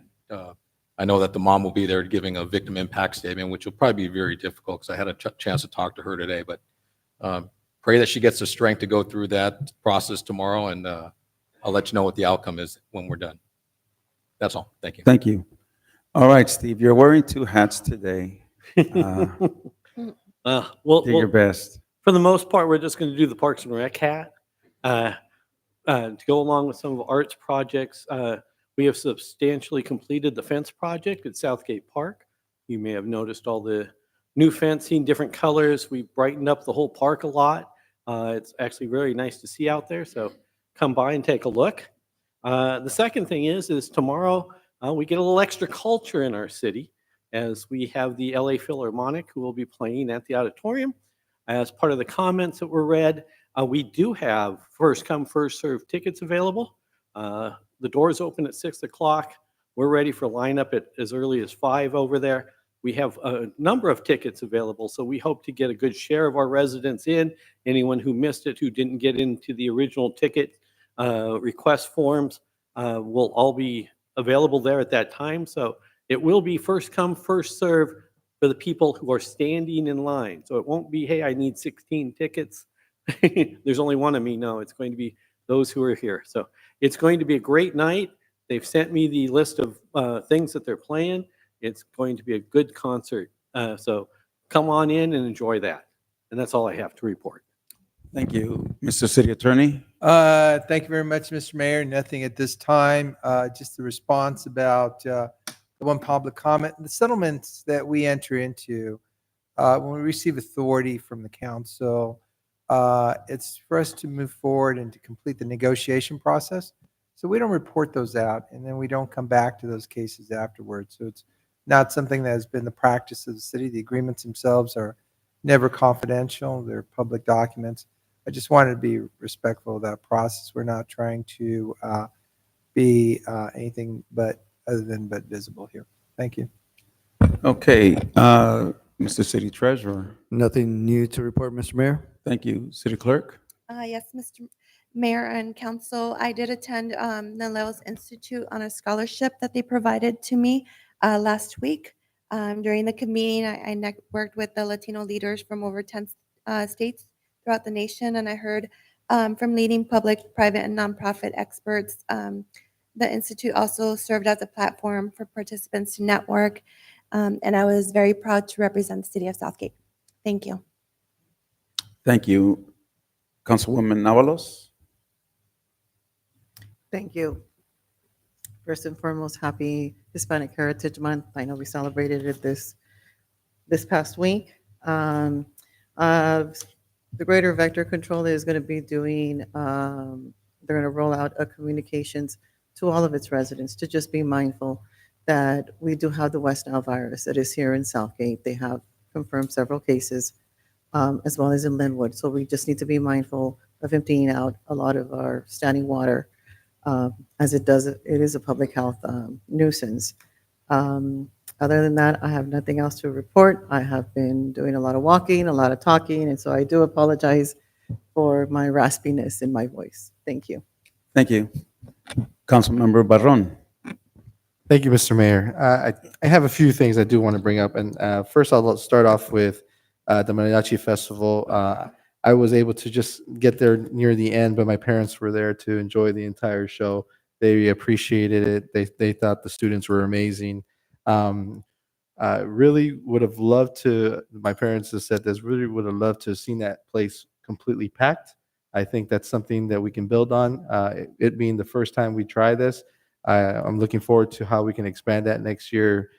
I know that the mom will be there giving a victim impact statement, which will probably be very difficult because I had a chance to talk to her today. But pray that she gets the strength to go through that process tomorrow, and I'll let you know what the outcome is when we're done. That's all. Thank you. Thank you. All right, Steve, you're wearing two hats today. Do your best. For the most part, we're just going to do the Parks and Rec hat. To go along with some of Art's projects, we have substantially completed the fence project at Southgate Park. You may have noticed all the new fencing, different colors. We brightened up the whole park a lot. It's actually very nice to see out there. So come by and take a look. The second thing is tomorrow we get a little extra culture in our city as we have the LA Philharmonic who will be playing at the auditorium. As part of the comments that were read, we do have first come, first served tickets available. The doors open at 6 o'clock. We're ready for lineup at as early as 5 over there. We have a number of tickets available, so we hope to get a good share of our residents in. Anyone who missed it, who didn't get into the original ticket request forms, will all be available there at that time. So it will be first come, first serve for the people who are standing in line. So it won't be, hey, I need 16 tickets. There's only one of me. No, it's going to be those who are here. So it's going to be a great night. They've sent me the list of things that they're playing. It's going to be a good concert. So come on in and enjoy that. And that's all I have to report. Thank you. Mr. City Attorney? Thank you very much, Mr. Mayor. Nothing at this time. Just a response about the one public comment. The settlements that we enter into, when we receive authority from the council, it's for us to move forward and to complete the negotiation process. So we don't report those out, and then we don't come back to those cases afterwards. So it's not something that has been the practice of the city. The agreements themselves are never confidential. They're public documents. I just wanted to be respectful of that process. We're not trying to be anything but visible here. Thank you. Okay, Mr. City Treasurer? Nothing new to report, Mr. Mayor. Thank you. City Clerk? Yes, Mr. Mayor and Council, I did attend Naleo's Institute on a scholarship that they provided to me last week. During the convening, I networked with the Latino leaders from over 10 states throughout the nation, and I heard from leading public, private, and nonprofit experts. The Institute also served as a platform for participants to network, and I was very proud to represent the city of Southgate. Thank you. Thank you. Councilwoman Navalos? Thank you. First and foremost, happy Hispanic Heritage Month. I know we celebrated it this past week. The Greater Vector Controller is going to be doing, they're going to roll out a communications to all of its residents to just be mindful that we do have the West Nile virus that is here in Southgate. They have confirmed several cases, as well as in Linwood. So we just need to be mindful of emptying out a lot of our standing water, as it is a public health nuisance. Other than that, I have nothing else to report. I have been doing a lot of walking, a lot of talking, and so I do apologize for my raspiness in my voice. Thank you. Thank you. Councilmember Barron? Thank you, Mr. Mayor. I have a few things I do want to bring up. And first, I'll start off with the Mariachi Festival. I was able to just get there near the end, but my parents were there to enjoy the entire show. They appreciated it. They thought the students were amazing. Really would have loved to, my parents have said this, really would have loved to have seen that place completely packed. I think that's something that we can build on. It being the first time we try this, I'm looking forward to how we can expand that next year,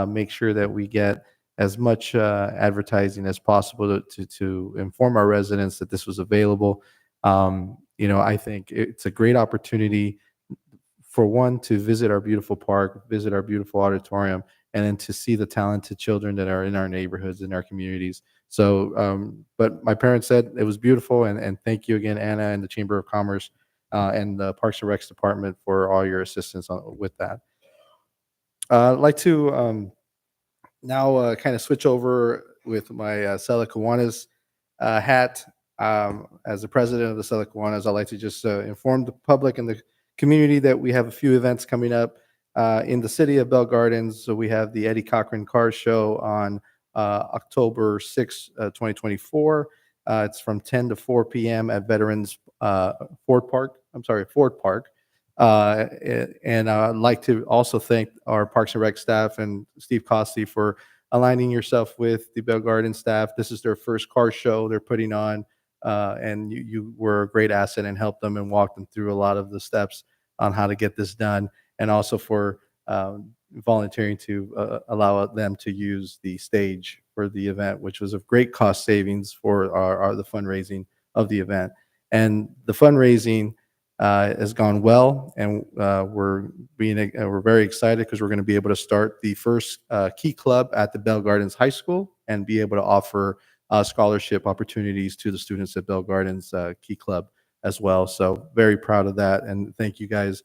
make sure that we get as much advertising as possible to inform our residents that this was available. I think it's a great opportunity for one, to visit our beautiful park, visit our beautiful auditorium, and then to see the talented children that are in our neighborhoods, in our communities. So, but my parents said it was beautiful, and thank you again, Anna, and the Chamber of Commerce and the Parks and Recs Department for all your assistance with that. I'd like to now kind of switch over with my Sela Kiwanis hat. As the president of the Sela Kiwanis, I'd like to just inform the public and the community that we have a few events coming up in the city of Bell Gardens. So we have the Eddie Cochran Car Show on October 6, 2024. It's from 10 to 4 p.m. at Veterans Ford Park. And I'd like to also thank our Parks and Rec staff and Steve Costley for aligning yourself with the Bell Garden staff. This is their first car show they're putting on, and you were a great asset and helped them and walked them through a lot of the steps on how to get this done, and also for volunteering to allow them to use the stage for the event, which was of great cost savings for the fundraising of the event. And the fundraising has gone well, and we're very excited because we're going to be able to start the first Key Club at the Bell Gardens High School and be able to offer scholarship opportunities to the students at Bell Gardens Key Club as well. So very proud of that, and thank you guys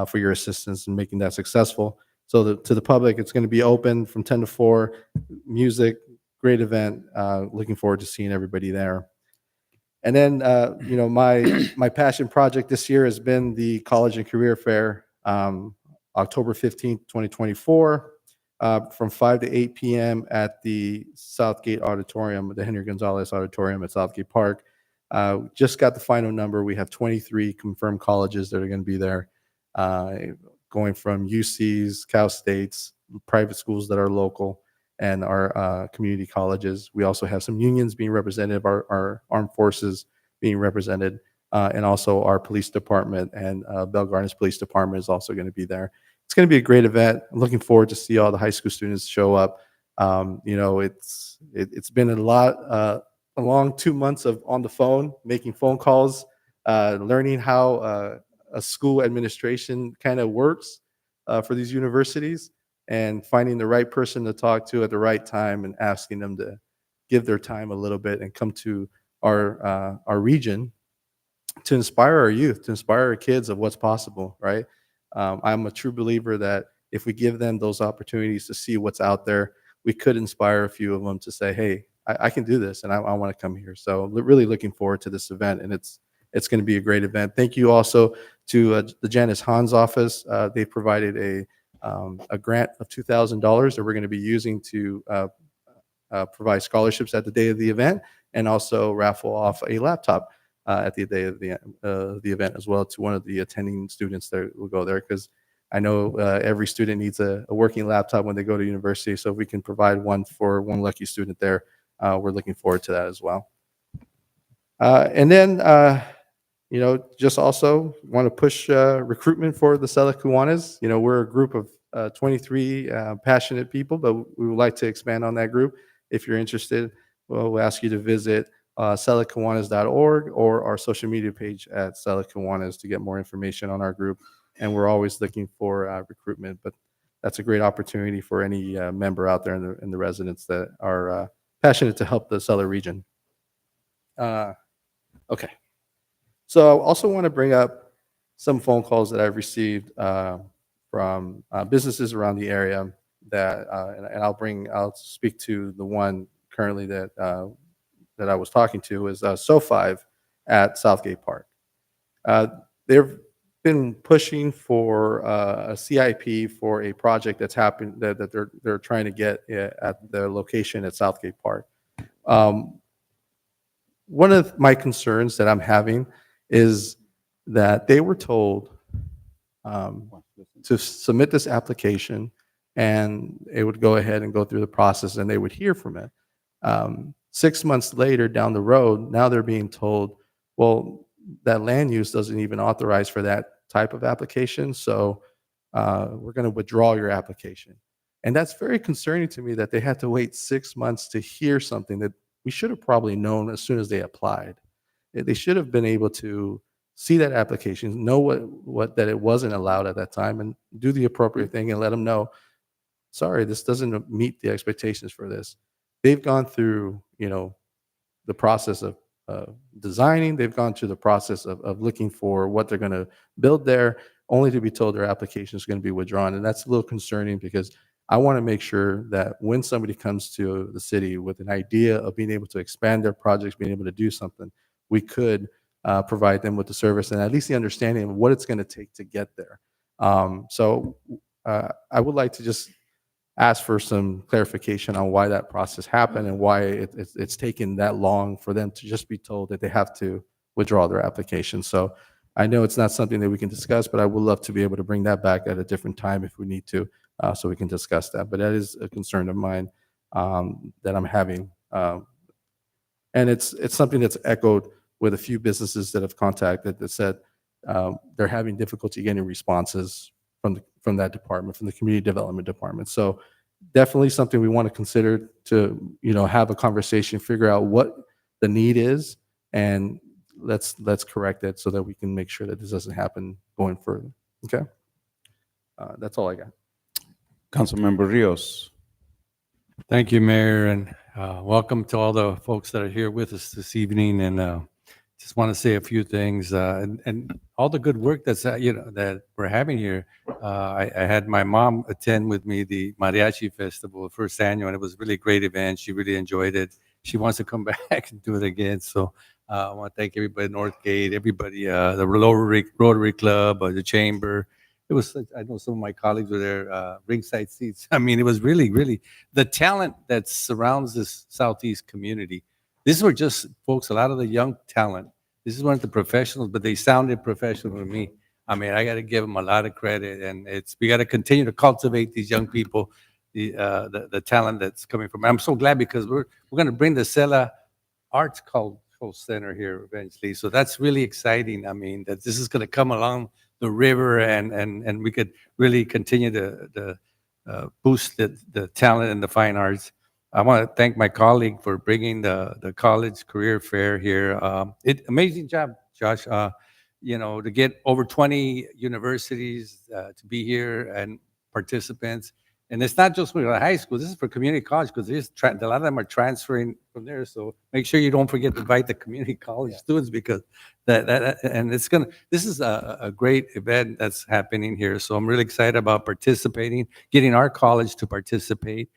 for your assistance in making that successful. So to the public, it's going to be open from 10 to 4, music, great event. Looking forward to seeing everybody there. And then, my passion project this year has been the College and Career Fair, October 15th, 2024, from 5 to 8 p.m. at the Southgate Auditorium, the Henry Gonzalez Auditorium at Southgate Park. Just got the final number. We have 23 confirmed colleges that are going to be there, going from UCs, Cal States, private schools that are local, and our community colleges. We also have some unions being represented, our armed forces being represented, and also our police department, and Bell Gardens Police Department is also going to be there. It's going to be a great event. I'm looking forward to see all the high school students show up. It's been a long 2 months of on the phone, making phone calls, learning how a school administration kind of works for these universities, and finding the right person to talk to at the right time and asking them to give their time a little bit and come to our region to inspire our youth, to inspire our kids of what's possible, right? I'm a true believer that if we give them those opportunities to see what's out there, we could inspire a few of them to say, hey, I can do this, and I want to come here. So really looking forward to this event, and it's going to be a great event. Thank you also to the Janice Hahn's office. They provided a grant of $2,000 that we're going to be using to provide scholarships at the day of the event, and also raffle off a laptop at the day of the event as well to one of the attending students that will go there, because I know every student needs a working laptop when they go to university. So if we can provide one for one lucky student there, we're looking forward to that as well. And then, just also want to push recruitment for the Sela Kiwanis. We're a group of 23 passionate people, but we would like to expand on that group. If you're interested, we'll ask you to visit selakiwanis.org or our social media page at Sela Kiwanis to get more information on our group. And we're always looking for recruitment, but that's a great opportunity for any member out there in the residents that are passionate to help the Sela region. Okay. So I also want to bring up some phone calls that I've received from businesses around the area that, and I'll speak to the one currently that I was talking to is So5 at Southgate Park. They've been pushing for a CIP for a project that's happened that they're trying to get at the location at Southgate Park. One of my concerns that I'm having is that they were told to submit this application, and it would go ahead and go through the process, and they would hear from it. 6 months later down the road, now they're being told, well, that land use doesn't even authorize for that type of application, so we're going to withdraw your application. And that's very concerning to me that they had to wait 6 months to hear something that we should have probably known as soon as they applied. They should have been able to see that application, know what that it wasn't allowed at that time, and do the appropriate thing and let them know, sorry, this doesn't meet the expectations for this. They've gone through, the process of designing. They've gone through the process of looking for what they're going to build there, only to be told their application is going to be withdrawn. And that's a little concerning, because I want to make sure that when somebody comes to the city with an idea of being able to expand their projects, being able to do something, we could provide them with the service and at least the understanding of what it's going to take to get there. So I would like to just ask for some clarification on why that process happened and why it's taken that long for them to just be told that they have to withdraw their application. So I know it's not something that we can discuss, but I would love to be able to bring that back at a different time if we need to, so we can discuss that. But that is a concern of mine that I'm having. And it's something that's echoed with a few businesses that have contacted that said they're having difficulty getting responses from that department, from the community development department. So definitely something we want to consider to, have a conversation, figure out what the need is, and let's correct it so that we can make sure that this doesn't happen going further. Okay? That's all I got. Councilmember Rios. Thank you, Mayor, and welcome to all the folks that are here with us this evening. And just want to say a few things and all the good work that's that we're having here. I had my mom attend with me the Mariachi Festival, first annual, and it was a really great event. She really enjoyed it. She wants to come back and do it again. So I want to thank everybody at Northgate, everybody, the Rotary Club, the Chamber. It was, I know some of my colleagues were there, ringside seats. I mean, it was really, really the talent that surrounds this Southeast community. These were just folks, a lot of the young talent. This is one of the professionals, but they sounded professional to me. I mean, I got to give them a lot of credit, and we got to continue to cultivate these young people, the talent that's coming from. I'm so glad because we're going to bring the Sela Arts Cultural Center here eventually. So that's really exciting. I mean, that this is going to come along the river, and we could really continue to boost the talent and the fine arts. I want to thank my colleague for bringing the college career fair here. Amazing job, Josh. To get over 20 universities to be here and participants. And it's not just for the high school. This is for community college because a lot of them are transferring from there. So make sure you don't forget to invite the community college students because this is a great event that's happening here. So I'm really excited about participating, getting our college to participate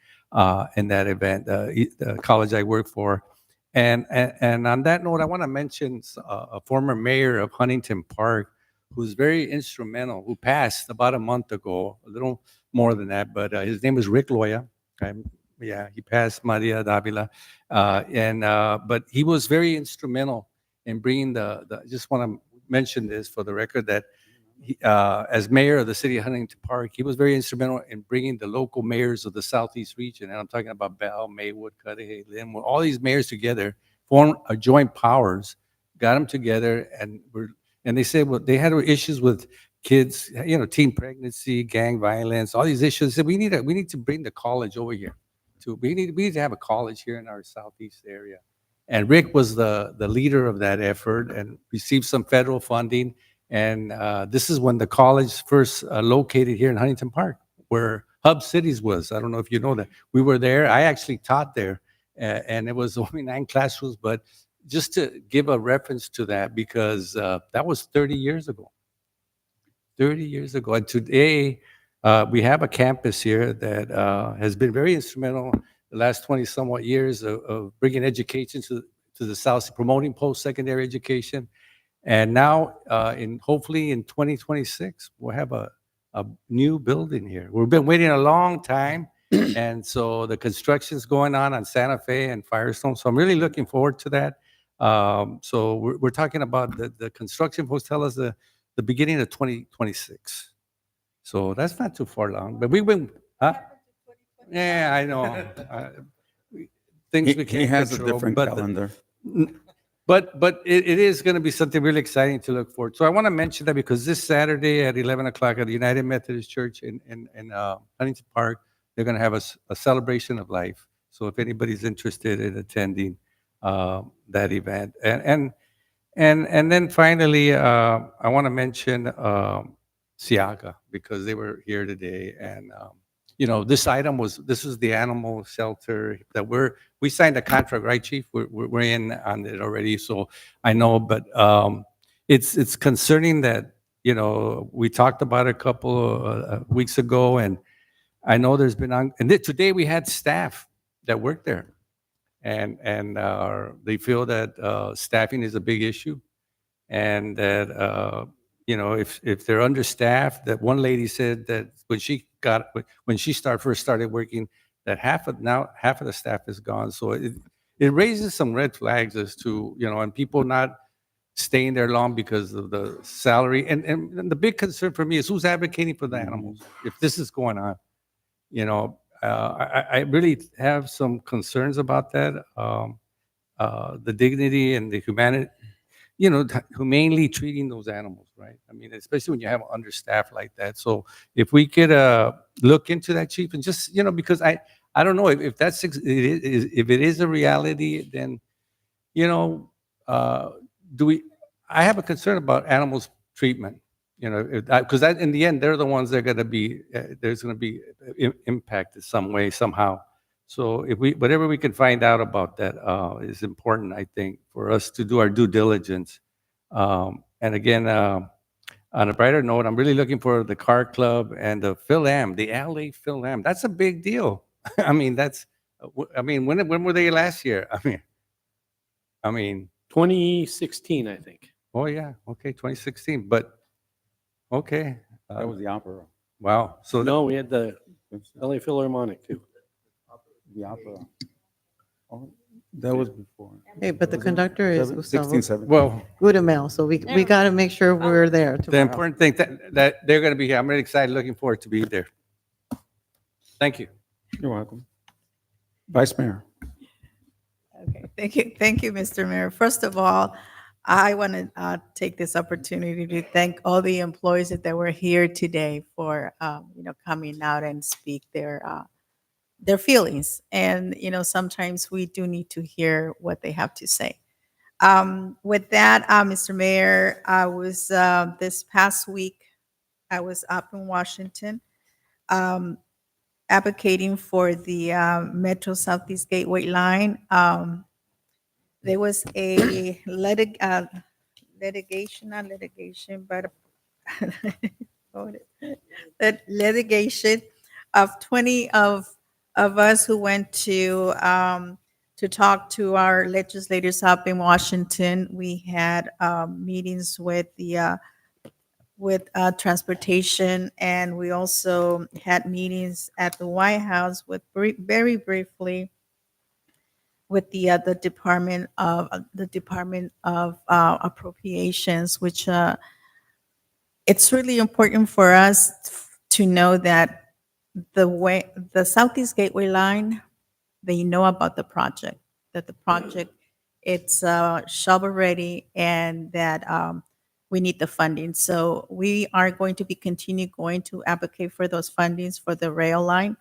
in that event, the college I work for. And on that note, I want to mention a former mayor of Huntington Park who's very instrumental, who passed about a month ago, a little more than that, but his name is Rick Loya. Yeah, he passed Maria Davila. But he was very instrumental in bringing just want to mention this for the record that as mayor of the city of Huntington Park, he was very instrumental in bringing the local mayors of the Southeast region, and I'm talking about Bell, Maywood, Cudahy, Linwood, all these mayors together, formed a joint powers, got them together, and they said they had issues with kids, teen pregnancy, gang violence, all these issues. They said we need to bring the college over here. We need to have a college here in our Southeast area. And Rick was the leader of that effort and received some federal funding. And this is when the college first located here in Huntington Park, where Hub Cities was. I don't know if you know that. We were there. I actually taught there, and it was only 9 classrooms. But just to give a reference to that, because that was 30 years ago. 30 years ago. And today, we have a campus here that has been very instrumental the last 20 somewhat years of bringing education to the South, promoting post-secondary education. And now, hopefully in 2026, we'll have a new building here. We've been waiting a long time. And so the construction's going on Santa Fe and Firestone. So I'm really looking forward to that. So we're talking about the construction folks tell us the beginning of 2026. So that's not too far long, but we've been, yeah, I know. Things we can't He has a control, different but calendar. But it is going to be something really exciting to look forward. So I want to mention that because this Saturday at 11 o'clock at the United Methodist Church in Huntington Park, they're going to have a celebration of life. So if anybody's interested in attending that event, and then finally, I want to mention Siaga because they were here today, and this is the animal shelter that we signed a contract, right, Chief? We're in on it already, so I know, but it's concerning that we talked about it a couple of weeks ago, and I know there's been today we had staff that work there. And they feel that staffing is a big issue, and that if they're understaffed, that one lady said that when she first started working, that half of the staff is gone. So it raises some red flags as to and people not staying there long because of the salary. And the big concern for me is who's advocating for the animals if this is going on. I really have some concerns about that. The dignity and the humanity, humanely treating those animals, right? I mean, especially when you have understaffed like that. So if we could look into that, Chief, and just because I don't know if if it is a reality, then do we I have a concern about animals treatment, because in the end, they're the ones that are going to be, there's going to be impacted some way, somehow. So whatever we can find out about that is important, I think, for us to do our due diligence. And again, on a brighter note, I'm really looking for the car club and the Phil-Am, the LA Phil-Am. That's a big deal. I mean, when were they last year? I mean, 2016, I think. oh yeah, okay, 2016, but okay. That was the opera. Wow. So No, we had the LA Philharmonic too. The opera. Oh, that was before. Hey, but the conductor is Gustavo 16, 17. Well, Gudemel, so we got to make sure we're there the tomorrow. important thing that they're going to be here. I'm really excited, looking forward to be there. Thank you. You're welcome. Vice Mayor. Okay, thank you, Mr. Mayor. First of all, I want to take this opportunity to thank all the employees that were here today for, coming out and speak their feelings. And, sometimes we do need to hear what they have to say. With that, Mr. Mayor, I was, this past week, I was up in Washington, advocating for the Metro Southeast Gateway line. There was a litigation, not litigation, but that litigation of 20 of us who went to talk to our legislators up in Washington. We had meetings with the transportation, and we also had meetings at the White House with very briefly with the Department of Appropriations, which it's really important for us to know that the Southeast Gateway line, they know about the project, that the project it's shovel ready, and that we need the funding. So we are going to be going to advocate for those fundings for the rail line.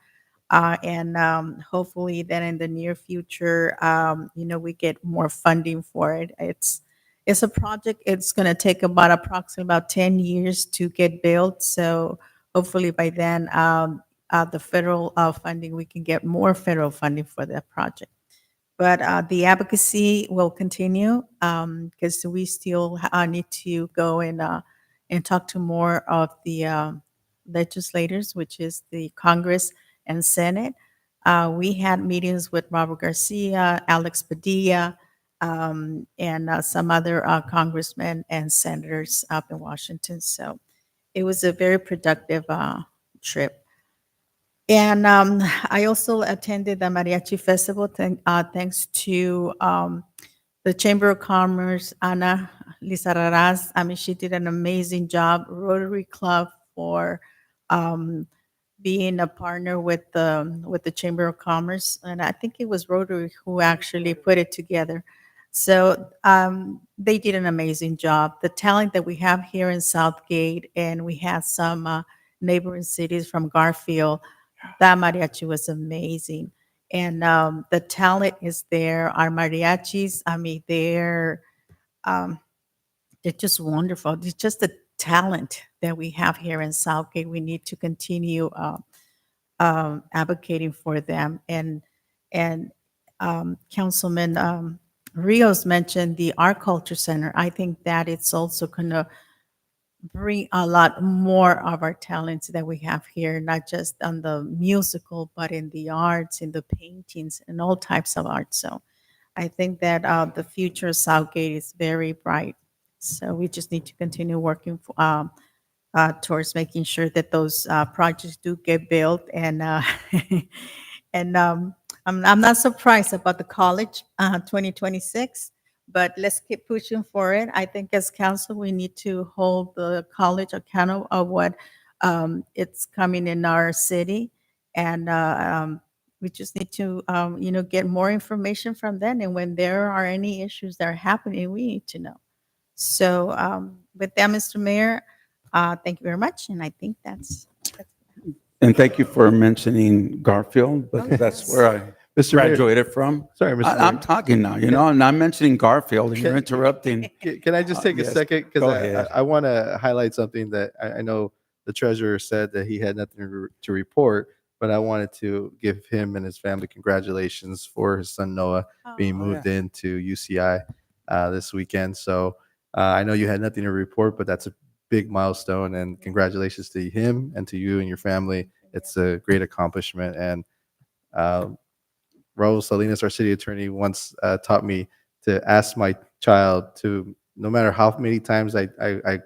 And hopefully then in the near future, we get more funding for it. It's a project. It's going to take approximately about 10 years to get built. So hopefully by then, the federal funding, we can get more federal funding for that project. But the advocacy will continue because we still need to go and talk to more of the legislators, which is the Congress and Senate. We had meetings with Robert Garcia, Alex Padilla, and some other congressmen and senators up in Washington. So it was a very productive trip. And I also attended the Mariachi Festival thanks to the Chamber of Commerce, Ana Lizarraraz. I mean, she did an amazing job. Rotary Club for being a partner with the Chamber of Commerce, and I think it was Rotary who actually put it together. So they did an amazing job. The talent that we have here in Southgate, and we had some neighboring cities from Garfield. That mariachi was amazing, and the talent is there. Our mariachis, I mean, they're just wonderful. It's just the talent that we have here in Southgate. We need to continue advocating for them. And Councilman Rios mentioned the Art Culture Center. I think that it's also going to bring a lot more of our talents that we have here, not just on the musical, but in the arts, in the paintings, and all types of art. So I think that the future of Southgate is very bright. So we just need to continue working towards making sure that those projects do get built. And and I'm not surprised about the college 2026. But let's keep pushing for it. I think as council, we need to hold the college accountable of what it's coming in our city. And we just need to, get more information from them. And when there are any issues that are happening, we need to know. So with that, Mr. Mayor, thank you very much. And I think that's And thank you for mentioning Garfield, because that's where I Mr. Mayor. graduated from. Sorry, Mr. I'm Mayor. talking now, you know, I'm not mentioning Garfield and you're Can- interrupting. Can I just take a Yes, second? go Because ahead. I want to highlight something that I know the treasurer said that he had nothing to report, but I wanted to give him and his family congratulations for his son Noah being moved into UCI this weekend. So I know you had nothing to report, but that's a big milestone, and congratulations to him and to you and your family. It's a great accomplishment. And Raul Salinas, our city attorney, once taught me to ask my child to, no matter how many times I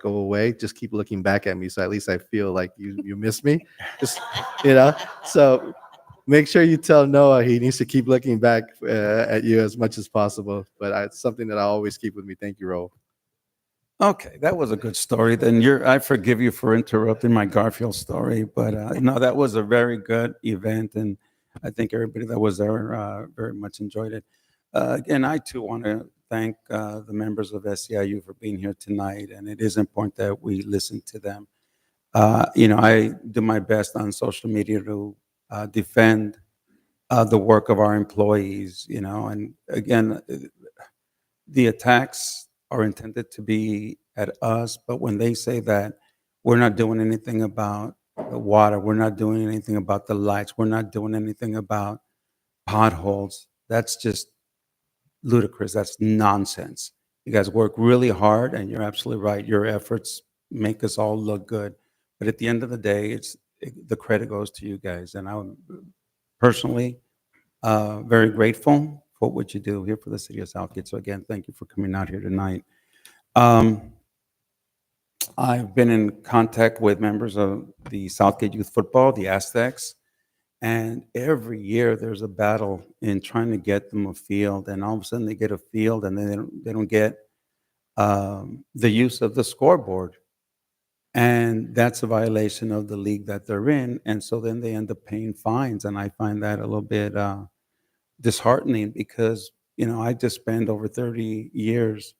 go away, just keep looking back at me. So at least I feel like you miss me. Just, you know, so make sure you tell Noah he needs to keep looking back at you as much as possible. But it's something that I always keep with me. Thank you, Raul. Okay, that was a good story. Then I forgive you for interrupting my Garfield story, but no, that was a very good event, and I think everybody that was there very much enjoyed it. Again, I too want to thank the members of SEIU for being here tonight, and it is important that we listen to them. You know, I do my best on social media to defend the work of our employees, you know, and again, the attacks are intended to be at us, but when they say that we're not doing anything about the water, we're not doing anything about the lights, we're not doing anything about potholes, that's just ludicrous. That's nonsense. You guys work really hard, and you're absolutely right. Your efforts make us all look good. But at the end of the day, the credit goes to you guys. And I'm personally very grateful for what you do here for the city of Southgate. So again, thank you for coming out here tonight. I've been in contact with members of the Southgate Youth Football, the Aztecs, and every year there's a battle in trying to get them a field, and all of a sudden they get a field, and then they don't get the use of the scoreboard, and that's a violation of the league that they're in, and so then they end up paying fines, and I find that a little bit disheartening because you know I just spent over 30 years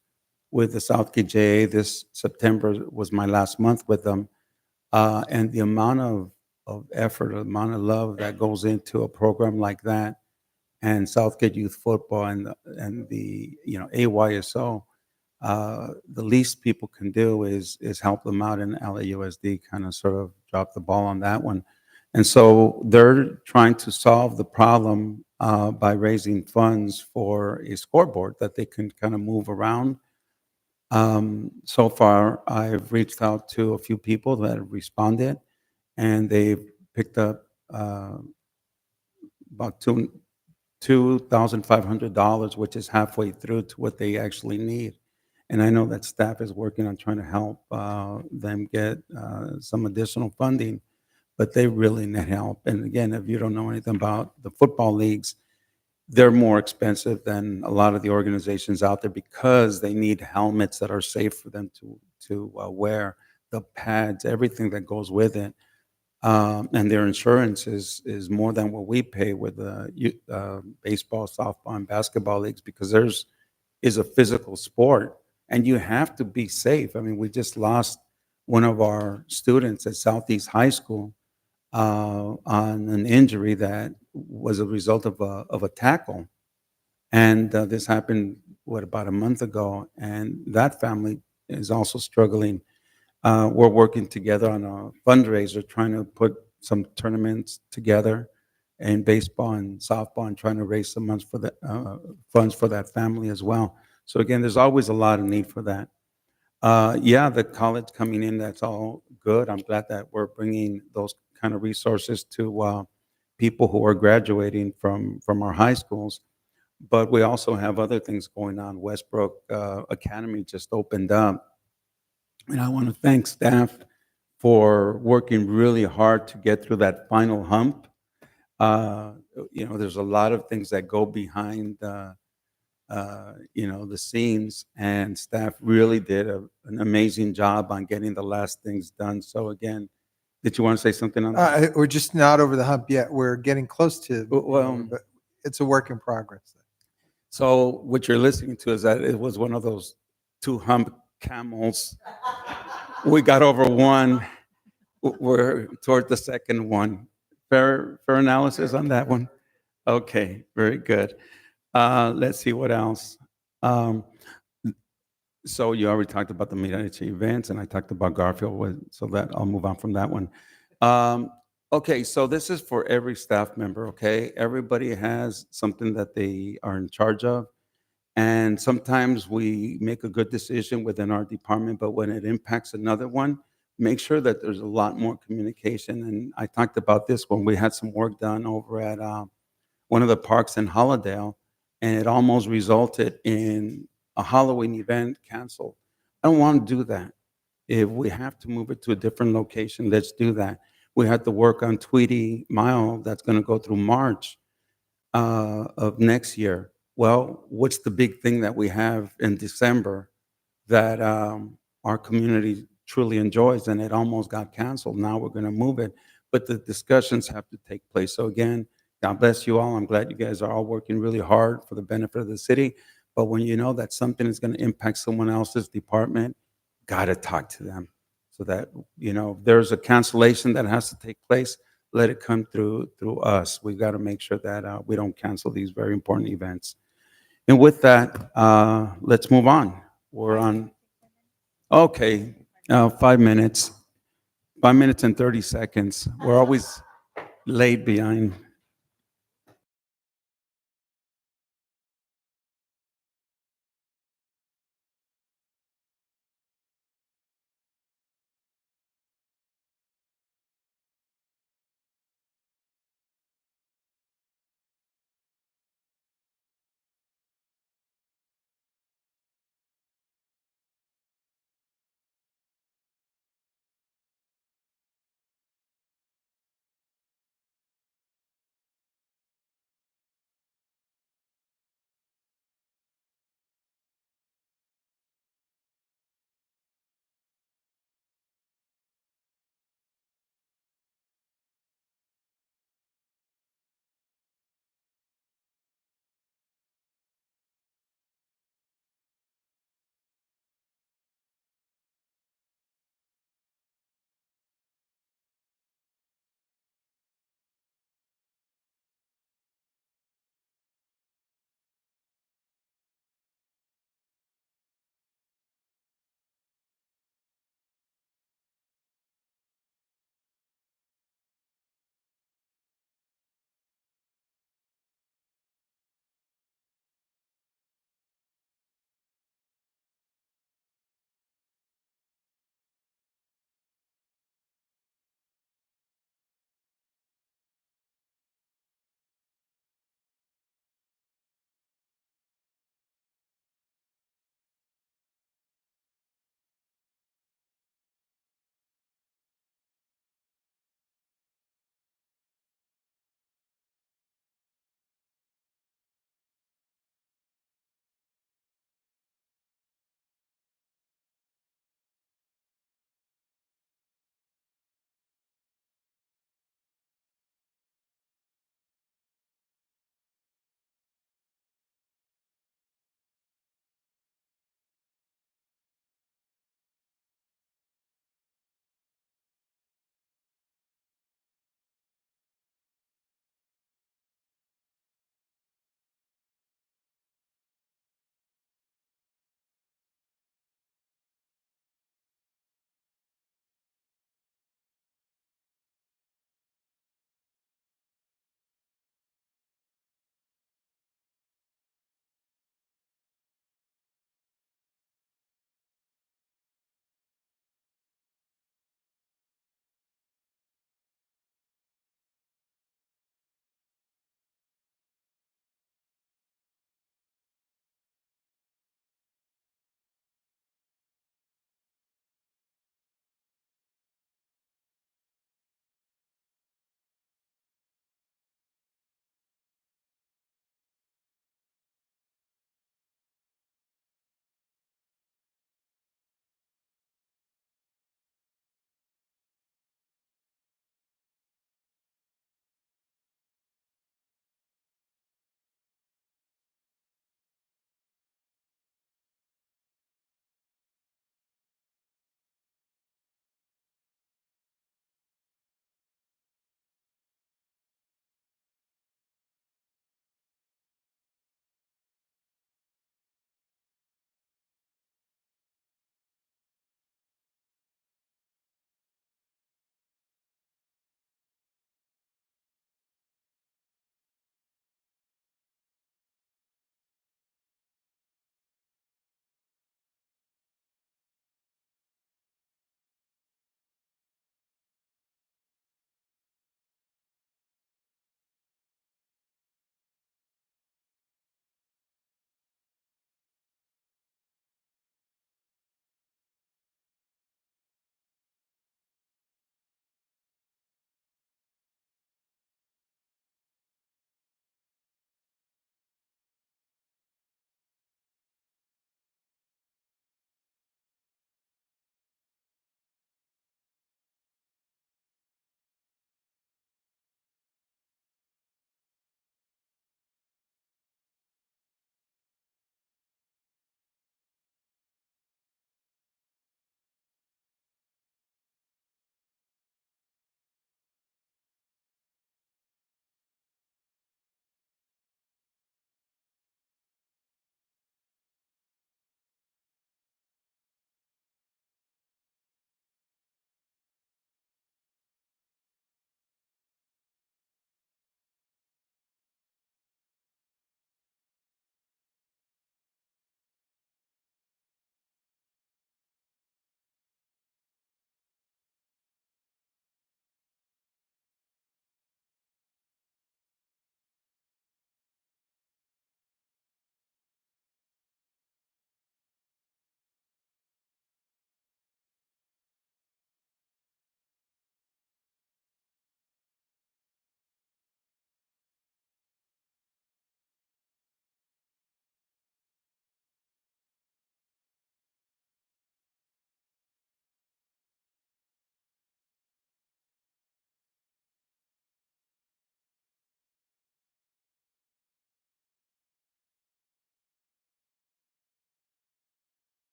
with the Southgate JA. This September was my last month with them, and the amount of effort, the amount of love that goes into a program like that, and Southgate Youth Football and the you know AYSO, the least people can do is help them out, and LAUSD kind of sort of dropped the ball on that one, and so they're trying to solve the problem by raising funds for a scoreboard that they can kind of move around. So far, I've reached out to a few people that have responded, and they've picked up about $2,500, which is halfway through to what they actually need. And I know that staff is working on trying to help them get some additional funding, but they really need help. And again, if you don't know anything about the football leagues, they're more expensive than a lot of the organizations out there because they need helmets that are safe for them to wear, the pads, everything that goes with it. And their insurance is more than what we pay with the baseball, softball, and basketball leagues because theirs is a physical sport, and you have to be safe. I mean, we just lost one of our students at Southeast High School on an injury that was a result of a tackle, and this happened about a month ago, and that family is also struggling. We're working together on a fundraiser, trying to put some tournaments together in baseball and softball, and trying to raise some funds for that family as well. So again, there's always a lot of need for that. Yeah, the college coming in, that's all good. I'm glad that we're bringing those kind of resources to people who are graduating from our high schools. But we also have other things going on. Westbrook Academy just opened up, and I want to thank staff for working really hard to get through that final hump. Uh, you know, there's a lot of things that go behind, you know, the scenes, and staff really did an amazing job on getting the last things done. So again, did you want to say something on that? We're just not over the hump yet. We're getting close to, Well, but it's a work in progress. so what you're listening to is that it was one of those two hump camels. We got over one. We're toward the second one. Fair analysis on that one. Okay, very good. Let's see what else. Um, so you already talked about the Mirage events, and I talked about Garfield, so that I'll move on from that one. Um, okay, so this is for every staff member, okay? Everybody has something that they are in charge of. And sometimes we make a good decision within our department, but when it impacts another one, make sure that there's a lot more communication. And I talked about this when we had some work done over at one of the parks in Hollandale, and it almost resulted in a Halloween event canceled. I don't want to do that. If we have to move it to a different location, let's do that. We had to work on Tweety Mile that's going to go through March of next year. Well, what's the big thing that we have in December that our community truly enjoys, and it almost got canceled? Now we're going to move it, but the discussions have to take place. So again, God bless you all. I'm glad you guys are all working really hard for the benefit of the city. But when you know that something is going to impact someone else's department, got to talk to them so that if there's a cancellation that has to take place, let it come through us. We've got to make sure that we don't cancel these very important events. And with that, let's move on. We're on. Okay, 5 minutes. 5 minutes and 30 seconds. We're always late behind.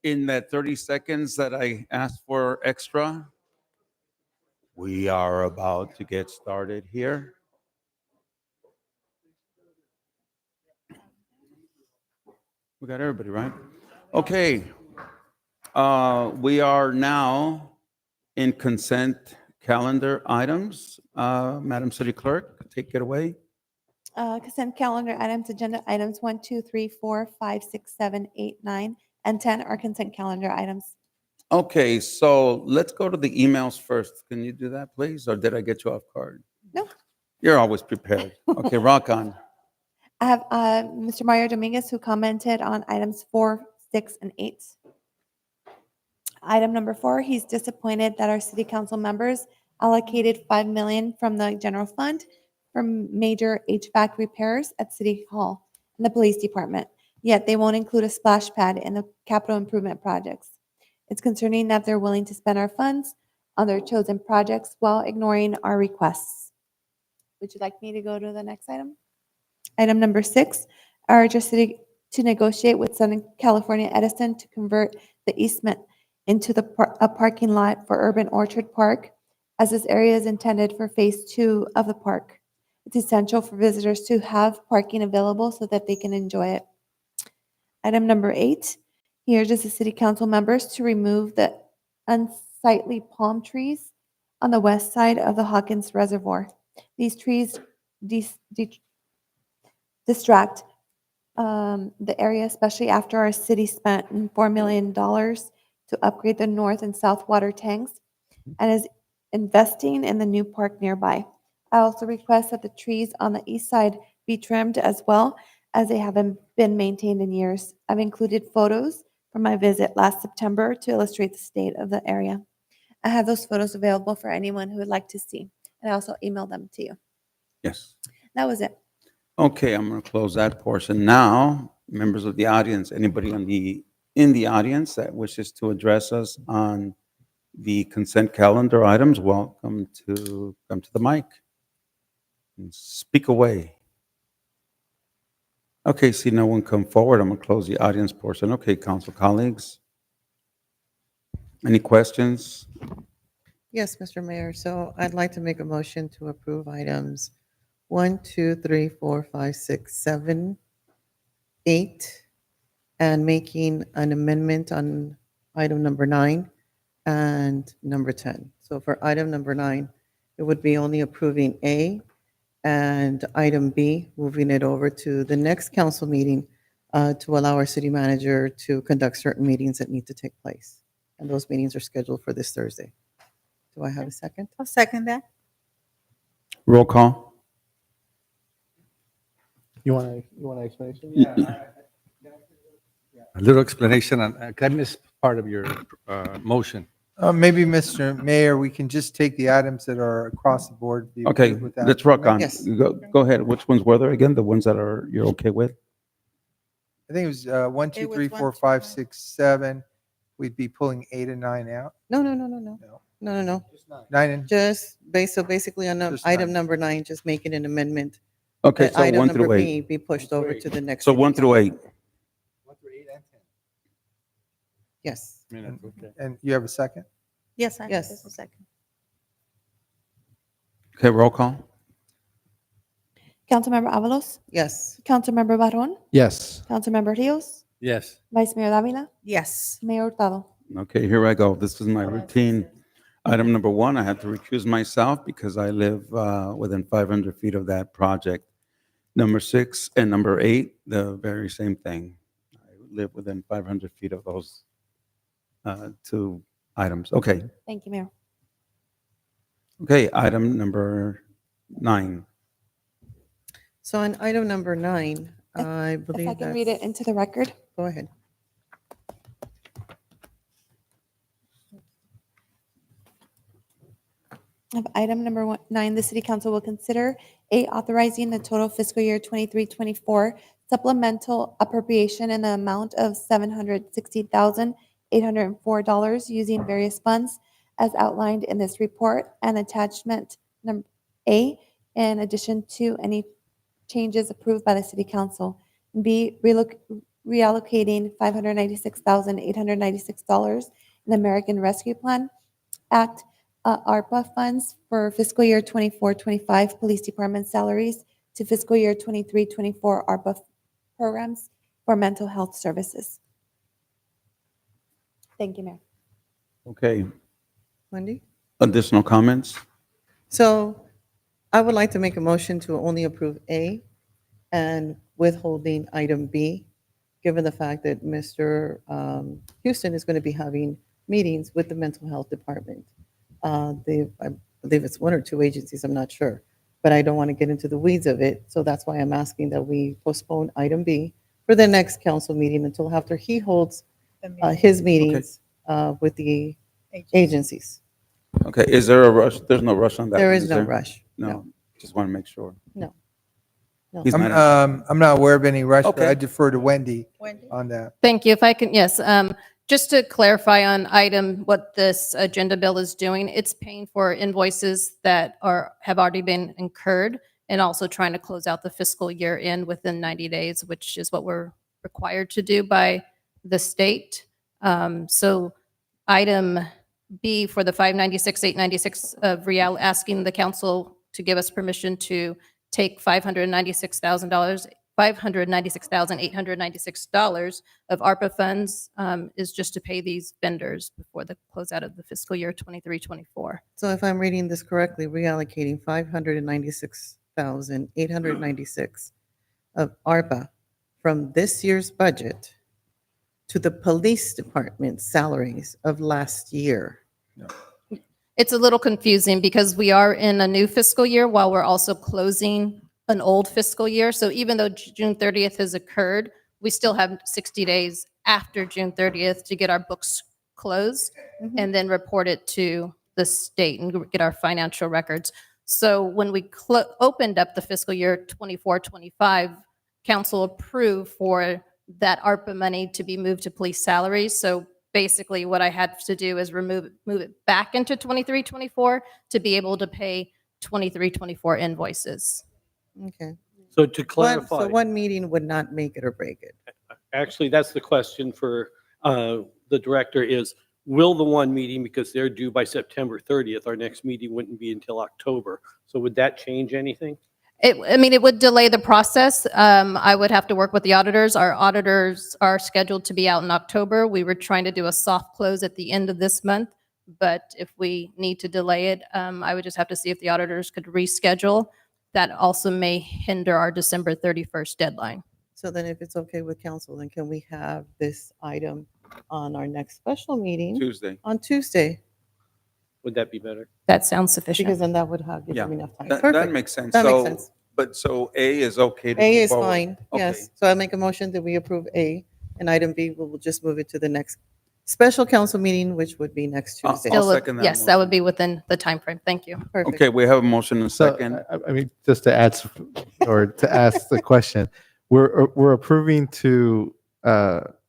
in that 30 seconds that I asked for extra, we are about to get started here. We got everybody, right? Okay. We are now in consent calendar items. Madam City Clerk, take it away. Consent calendar items, agenda items 1, 2, 3, 4, 5, 6, 7, 8, 9, and 10 are consent calendar items. Okay, so let's go to the emails first. Can you do that, please? Or did I get you off guard? No. You're always prepared. Okay, rock on. I have Mr. Mario Dominguez who commented on items 4, 6, and 8. Item number 4, he's disappointed that our city council members allocated $5 million from the general fund for major HVAC repairs at City Hall and the police department, yet they won't include a splash pad in the capital improvement projects. It's concerning that they're willing to spend our funds on their chosen projects while ignoring our requests. Would you like me to go to the next item? Item number 6, urge our city to negotiate with Southern California Edison to convert the easement into a parking lot for Urban Orchard Park, as this area is intended for phase 2 of the park. It's essential for visitors to have parking available so that they can enjoy it. Item number 8, he urges the city council members to remove the unsightly palm trees on the west side of the Hawkins Reservoir. These trees distract the area, especially after our city spent $4 million to upgrade the north and south water tanks and is investing in the new park nearby. I also request that the trees on the east side be trimmed as well, as they haven't been maintained in years. I've included photos from my visit last September to illustrate the state of the area. I have those photos available for anyone who would like to see, and I also emailed them to you. Yes. That was it. Okay, I'm going to close that portion. Now, members of the audience, anybody in the audience that wishes to address us on the consent calendar items, welcome to come to the mic and speak away. Okay, see no one come forward. I'm going to close the audience portion. Okay, council colleagues. Any questions? Yes, Mr. Mayor. So I'd like to make a motion to approve items 1, 2, 3, 4, 5, 6, 7, 8, and making an amendment on item number 9 and number 10. So for item number 9, it would be only approving A, and item B, moving it over to the next council meeting to allow our city manager to conduct certain meetings that need to take place. And those meetings are scheduled for this Thursday. Do I have a second? I'll second that. Roll call. You want an explanation? A little explanation on, I missed part of your motion. Maybe, Mr. Mayor, we can just take the items that are across the board. be Okay, approved without let's rock on. Yes. Go ahead. Which ones were there again? The ones that you're okay with? I think it was 1, 2, It was 3, 1, 4, 2, 5, 9. 6, 7. We'd be pulling 8 and 9 out. No. No. No. 9 and, Just so basically on Just item 9. number 9, just making an amendment. Okay, that so item 1 number through B 8. be pushed over to the next. So city 1 through 8. 1 through 8 and 10. Yes. And you have a second? Yes, I have Yes. this a second. Okay, roll call. Councilmember Avalos, Yes. Councilmember Barron, Yes. Councilmember Rios, Yes. Vice Mayor Davila, Yes. Mayor Hurtado. Okay, here I go. This is my routine. Item number 1, I had to recuse myself because I live within 500 feet of that project. Number 6 and number 8, the very same thing. I live within 500 feet of those 2 items. Okay. Thank you, Mayor. Okay, item number 9. So on item number 9, I If believe I can read it into the record. Go ahead. Of item number 9, the city council will consider A, authorizing the total fiscal year 23-24 supplemental appropriation in the amount of $760,804 using various funds as outlined in this report and attachment number A, in addition to any changes approved by the city council. B, reallocating $596,896 in the American Rescue Plan Act ARPA funds for fiscal year 24-25 Police Department salaries to fiscal year 23-24 ARPA programs for mental health services. Thank you, Mayor. Okay, Wendy? additional comments? So I would like to make a motion to only approve A and withholding item B, given the fact that Mr. Houston is going to be having meetings with the mental health department. I believe it's one or two agencies, I'm not sure, but I don't want to get into the weeds of it. So that's why I'm asking that we postpone item B for the next council meeting until after he holds his meetings with the agencies. Okay, is there a rush? There's no rush on that There one, is no there? rush. No, just want to make sure. No. No. He's not- I'm not aware of any rush, but Okay. I defer to Wendy on that. Thank you. If I can, yes, just to clarify on item, what this agenda bill is doing, it's paying for invoices that have already been incurred and also trying to close out the fiscal year end within 90 days, which is what we're required to do by the state. So item B for the 596,896 of real, asking the council to give us permission to take $596,896 of ARPA funds is just to pay these vendors before the closeout of the fiscal year 23-24. So if I'm reading this correctly, reallocating 596,896 of ARPA from this year's budget to the police department salaries of last year. It's a little confusing because we are in a new fiscal year while we're also closing an old fiscal year. So even though June 30th has occurred, we still have 60 days after June 30th to get our books closed and then report it to the state and get our financial records. So when we opened up the fiscal year 24-25, council approved for that ARPA money to be moved to police salaries. So basically what I had to do is move it back into 23-24 to be able to pay 23-24 invoices. Okay. So to clarify. So one meeting would not make it or break it. Actually, that's the question for the director is, will the one meeting, because they're due by September 30th, our next meeting wouldn't be until October. So would that change anything? It would delay the process. I would have to work with the auditors. Our auditors are scheduled to be out in October. We were trying to do a soft close at the end of this month, but if we need to delay it, I would just have to see if the auditors could reschedule. That also may hinder our December 31st deadline. So then if it's okay with council, then can we have this item on our next special meeting? Tuesday. On Tuesday, Would that be better? That sounds sufficient. because then that would give Yeah, them enough time. that Perfect. makes sense. That makes So- sense. But so A is okay to A move is forward? fine, Okay. yes. So I make a motion that we approve A, and item B, we will just move it to the next special council meeting, which would be next I'll Tuesday. Still- second that Yes, that would be within the time frame. Thank you. Perfect. Okay, we have a motion and a So, second. I mean, just to add, or to ask the question, we're approving to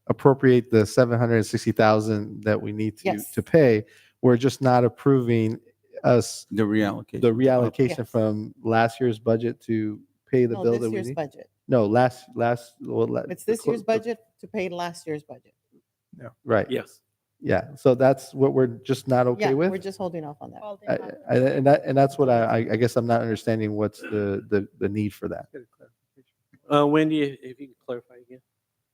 appropriate the 760,000 that we need Yes. to pay. We're just not approving The reallocation. the reallocation Yes. from last year's budget to pay the No, bill this that we year's need. budget. No, well, It's this year's budget to pay last year's budget. Right. Yes. Yeah. So that's what we're just not okay Yeah, with. we're just holding off on that. And that's what I guess I'm not understanding what's the need for that. Wendy, if you can clarify again.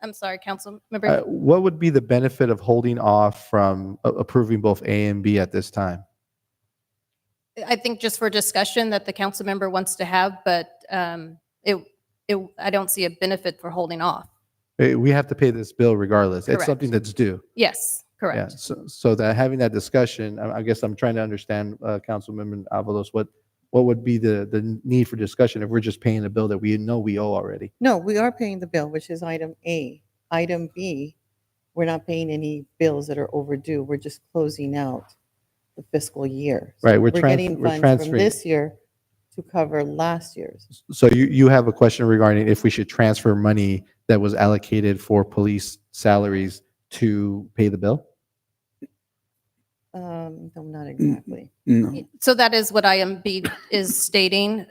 I'm sorry, council member. What would be the benefit of holding off from approving both A and B at this time? I think just for discussion that the council member wants to have, but I don't see a benefit for holding off. We have to pay this bill regardless. It's Correct. something that's due. Yes, Yeah. correct. So that having that discussion, I guess I'm trying to understand, Councilmember Avalos, what would be the need for discussion if we're just paying a bill that we know we owe already? No, we are paying the bill, which is item A. Item B, we're not paying any bills that are overdue. We're just closing out the fiscal year. So Right, we're getting funds from transferring. this year to cover last year's. So you have a question regarding if we should transfer money that was allocated for police salaries to pay the bill? No, not exactly. No. So that is what IMB is stating.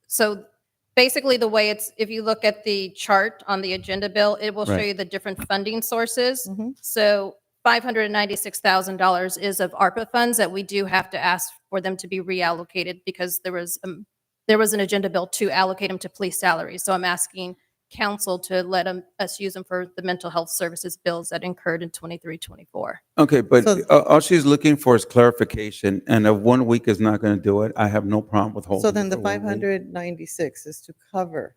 So basically the way it's, if you look at the chart on the agenda bill, it will show Right. you the different funding sources. Mhm. So $596,000 is of ARPA funds that we do have to ask for them to be reallocated because there was an agenda bill to allocate them to police salaries. So I'm asking council to let us use them for the mental health services bills that incurred in 23-24. Okay, but So- all she's looking for is clarification, and if 1 week is not going to do it, I have no problem with holding So it then the for 1 week. 596 is to cover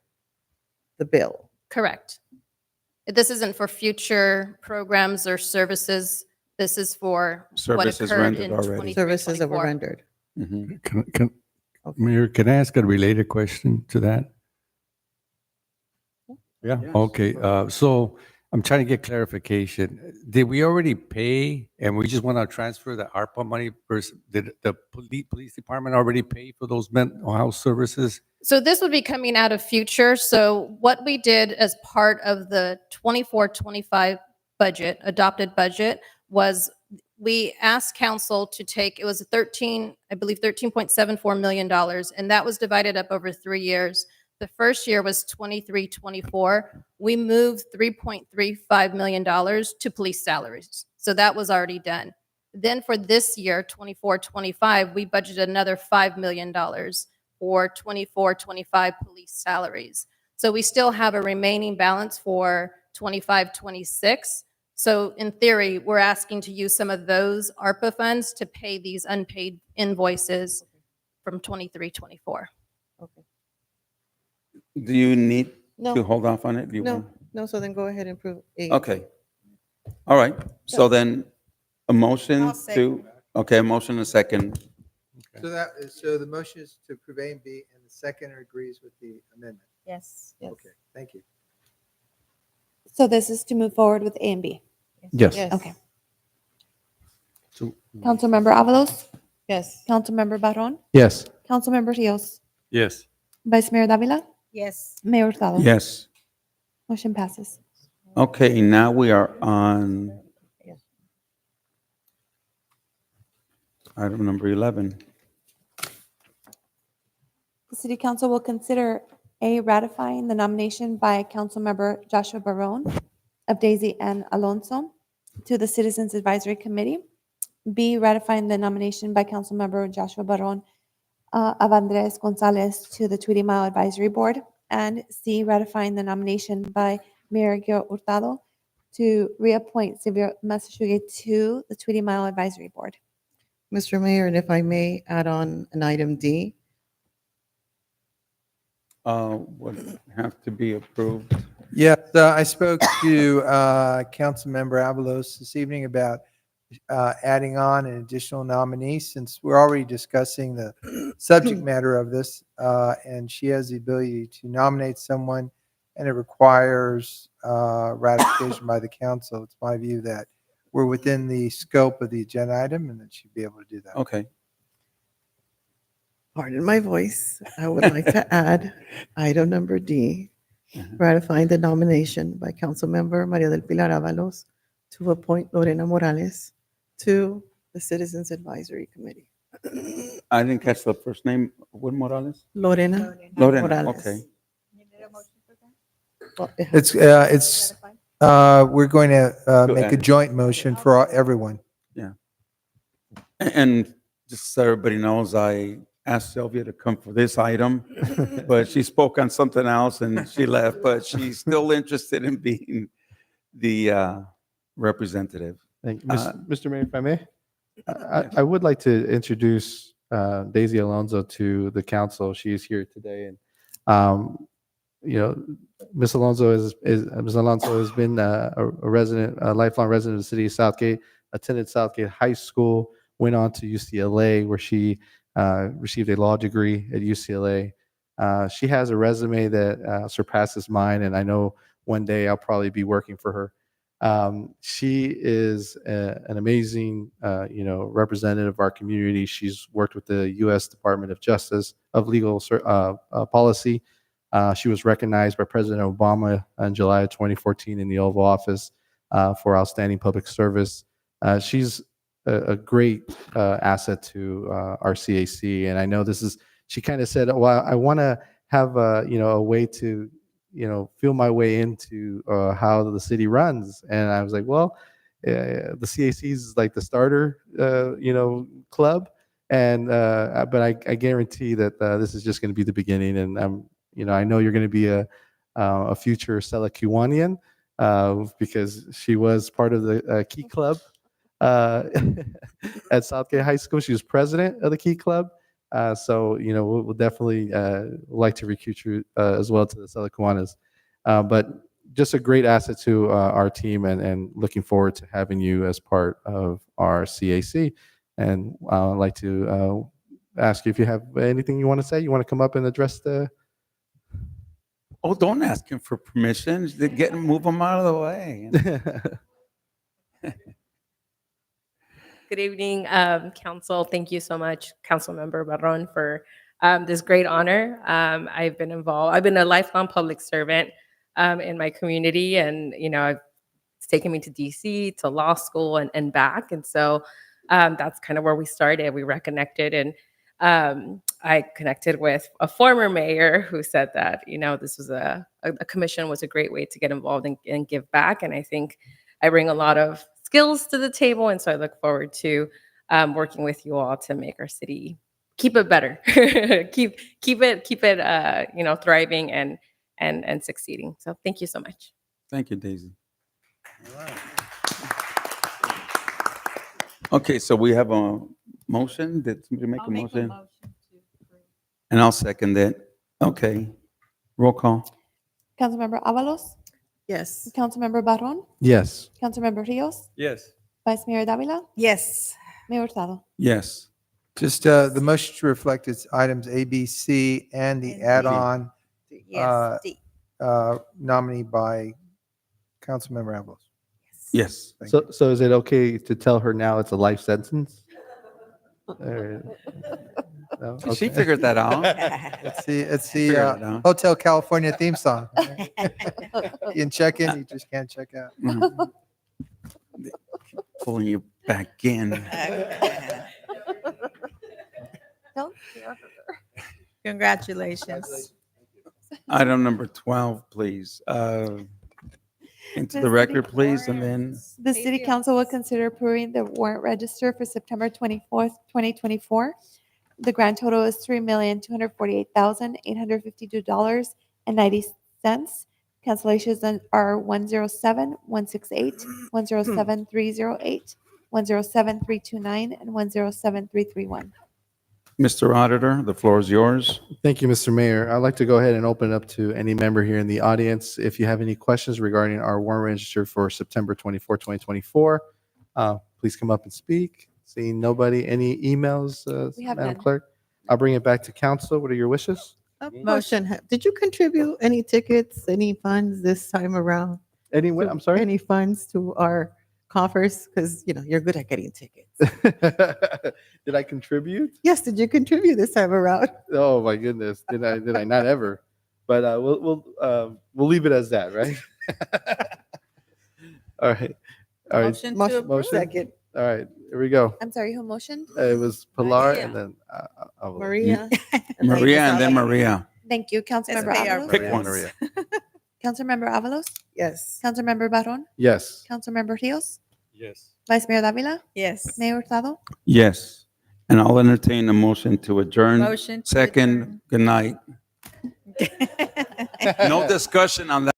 the bill. Correct. This isn't for future programs or services. This is for what Services occurred rendered in already. 23, Services that were 24. rendered. Mhm. Mayor, can I ask a related question to that? Yeah, okay. So I'm trying to get clarification. Did we already pay and we just want to transfer the ARPA money versus, did the police department already pay for those mental health services? So this would be coming out of future. So what we did as part of the 24-25 budget, adopted budget, was we asked council to take, it was I believe $13.74 million, and that was divided up over 3 years. The first year was 23-24. We moved $3.35 million to police salaries. So that was already done. Then for this year, 24-25, we budgeted another $5 million for 24-25 police salaries. So we still have a remaining balance for 25-26. So in theory, we're asking to use some of those ARPA funds to pay these unpaid invoices from 23-24. Okay. Do you need No. to hold off on it? Do you No, want- no, so then go ahead and prove A. Okay. All right, so then a motion I'll second. okay, a motion and a second. So the motion is to approve A and B, and the second agrees with the amendment. Yes. Okay, thank you. So this is to move forward with A and B. Yes. Yes. Okay. So, Councilmember Avalos, Yes. Councilmember Barron, Yes. Councilmember Rios, yes. Vice Mayor Davila, Yes. Mayor Hurtado. Yes. Motion passes. Okay, now we are on item number 11. The City Council will consider A, ratifying the nomination by Councilmember Joshua Barron of Daisy N. Alonso to the Citizens Advisory Committee. B, ratifying the nomination by Councilmember Joshua Barron of Andres Gonzalez to the Tweedy Mile Advisory Board. And C, ratifying the nomination by Mayor Gil Hurtado to reappoint Silvia Massachusetts to the Tweedy Mile Advisory Board. Mr. Mayor, and if I may add on an item D, Would have to be approved. Yes, I spoke to Councilmember Avalos this evening about adding on an additional nominee, since we're already discussing the subject matter of this, and she has the ability to nominate someone, and it requires ratification by the council. It's my view that we're within the scope of the agenda item, and that she'd be able to do that. Okay. pardon my voice, I would like to add item number D, ratifying the nomination by Councilmember Maria del Pilar Avalos to appoint Lorena Morales to the Citizens Advisory Committee. I didn't catch the first name. What Morales? Lorena Lorena, Morales. okay. Well, it has- We're going to make a joint motion for everyone. Yeah. And just so everybody knows, I asked Sylvia to come for this item, but she spoke on something else and she left, but she's still interested in being the representative. Thank you. Mr. Mayor, if I may, I would like to introduce Daisy Alonso to the council. She is here today, and Ms. Alonso has been a resident, a lifelong resident of the city of Southgate. Attended Southgate High School, went on to UCLA, where she received a law degree at UCLA. She has a resume that surpasses mine, and I know one day I'll probably be working for her. She is an amazing, representative of our community. She's worked with the U.S. Department of Justice of Legal Policy. She was recognized by President Obama in July of 2014 in the Oval Office for outstanding public service. She's a great asset to our CAC, and I know this is. She kind of said, "Well, I want to have a way to feel my way into how the city runs. And I was like, well, the CAC is like the starter club, and but I guarantee that this is just going to be the beginning. And I know you're going to be a future Stella Kiwanian, because she was part of the Key Club at Southgate High School. She was president of the Key Club. So we'll definitely like to recruit you as well to the Stella Kiwanis. But just a great asset to our team, and looking forward to having you as part of our CAC. And I'd like to ask you if you have anything you want to say. You want to come up and address the... Oh, don't ask him for permission. Move him out of the way. Good evening, Council. Thank you so much, Councilmember Barron, for this great honor. I've been a lifelong public servant in my community, and it's taken me to DC, to law school, and back. And so that's kind of where we started. We reconnected, and I connected with a former mayor who said that this was a commission was a great way to get involved and give back. And I think I bring a lot of skills to the table, and so I look forward to working with you all to make our city keep it better, keep it thriving and succeeding. So thank you so much. Thank you, Daisy. Okay, so we have a motion. Did somebody make a motion? And I'll second it. Okay. Roll call. Councilmember Avalos, Yes. Councilmember Barron, Yes. Councilmember Rios, Yes. Vice Mayor Davila, Yes. Mayor Hurtado. Yes. Just the motion to reflect its items A, B, C, and the add-on Yes. D. nominee by Councilmember Avalos. Yes. Thank you. So is it okay to tell her now it's a life sentence? Or- no? She Okay. figured that out. It's Figured the it out. Hotel California theme song. You can check in, you just can't check out. Mhm. Pulling you back in. Don't scare her. Congratulations. Item number 12, please. Into the record, please, and then The city council will consider approving the warrant register for September 24th, 2024. The grand total is $3,248,852.90. Cancellations are 107-168, 107-308, 107-329, and 107-331. Mr. Auditor, the floor is yours. Thank you, Mr. Mayor. I'd like to go ahead and open it up to any member here in the audience. If you have any questions regarding our warrant register for September 24, 2024, please come up and speak. Seeing nobody, any emails, We have Madam none. Clerk? I'll bring it back to council. What are your wishes? Motion. Did you contribute any tickets, any funds this time around? Any, what? I'm sorry? Any funds to our coffers? Because, you're good at getting tickets. Did I contribute? Yes, did you contribute this time around? Oh my goodness, did I not ever? But we'll leave it as that, right? All right. Motion to approve. Second. All right, here we go. I'm sorry, who motioned? It was Pilar Maria. and then Maria. Maria and then Maria. Thank you. Councilmember pay our Avalos. Pick Maria, one. Maria. Councilmember Avalos, Yes. Councilmember Barron, Yes. Councilmember Rios, Yes. Vice Mayor Davila, Yes. Mayor Hurtado. Yes. And I'll entertain a motion to adjourn. Motion to Second, good night. No discussion on that.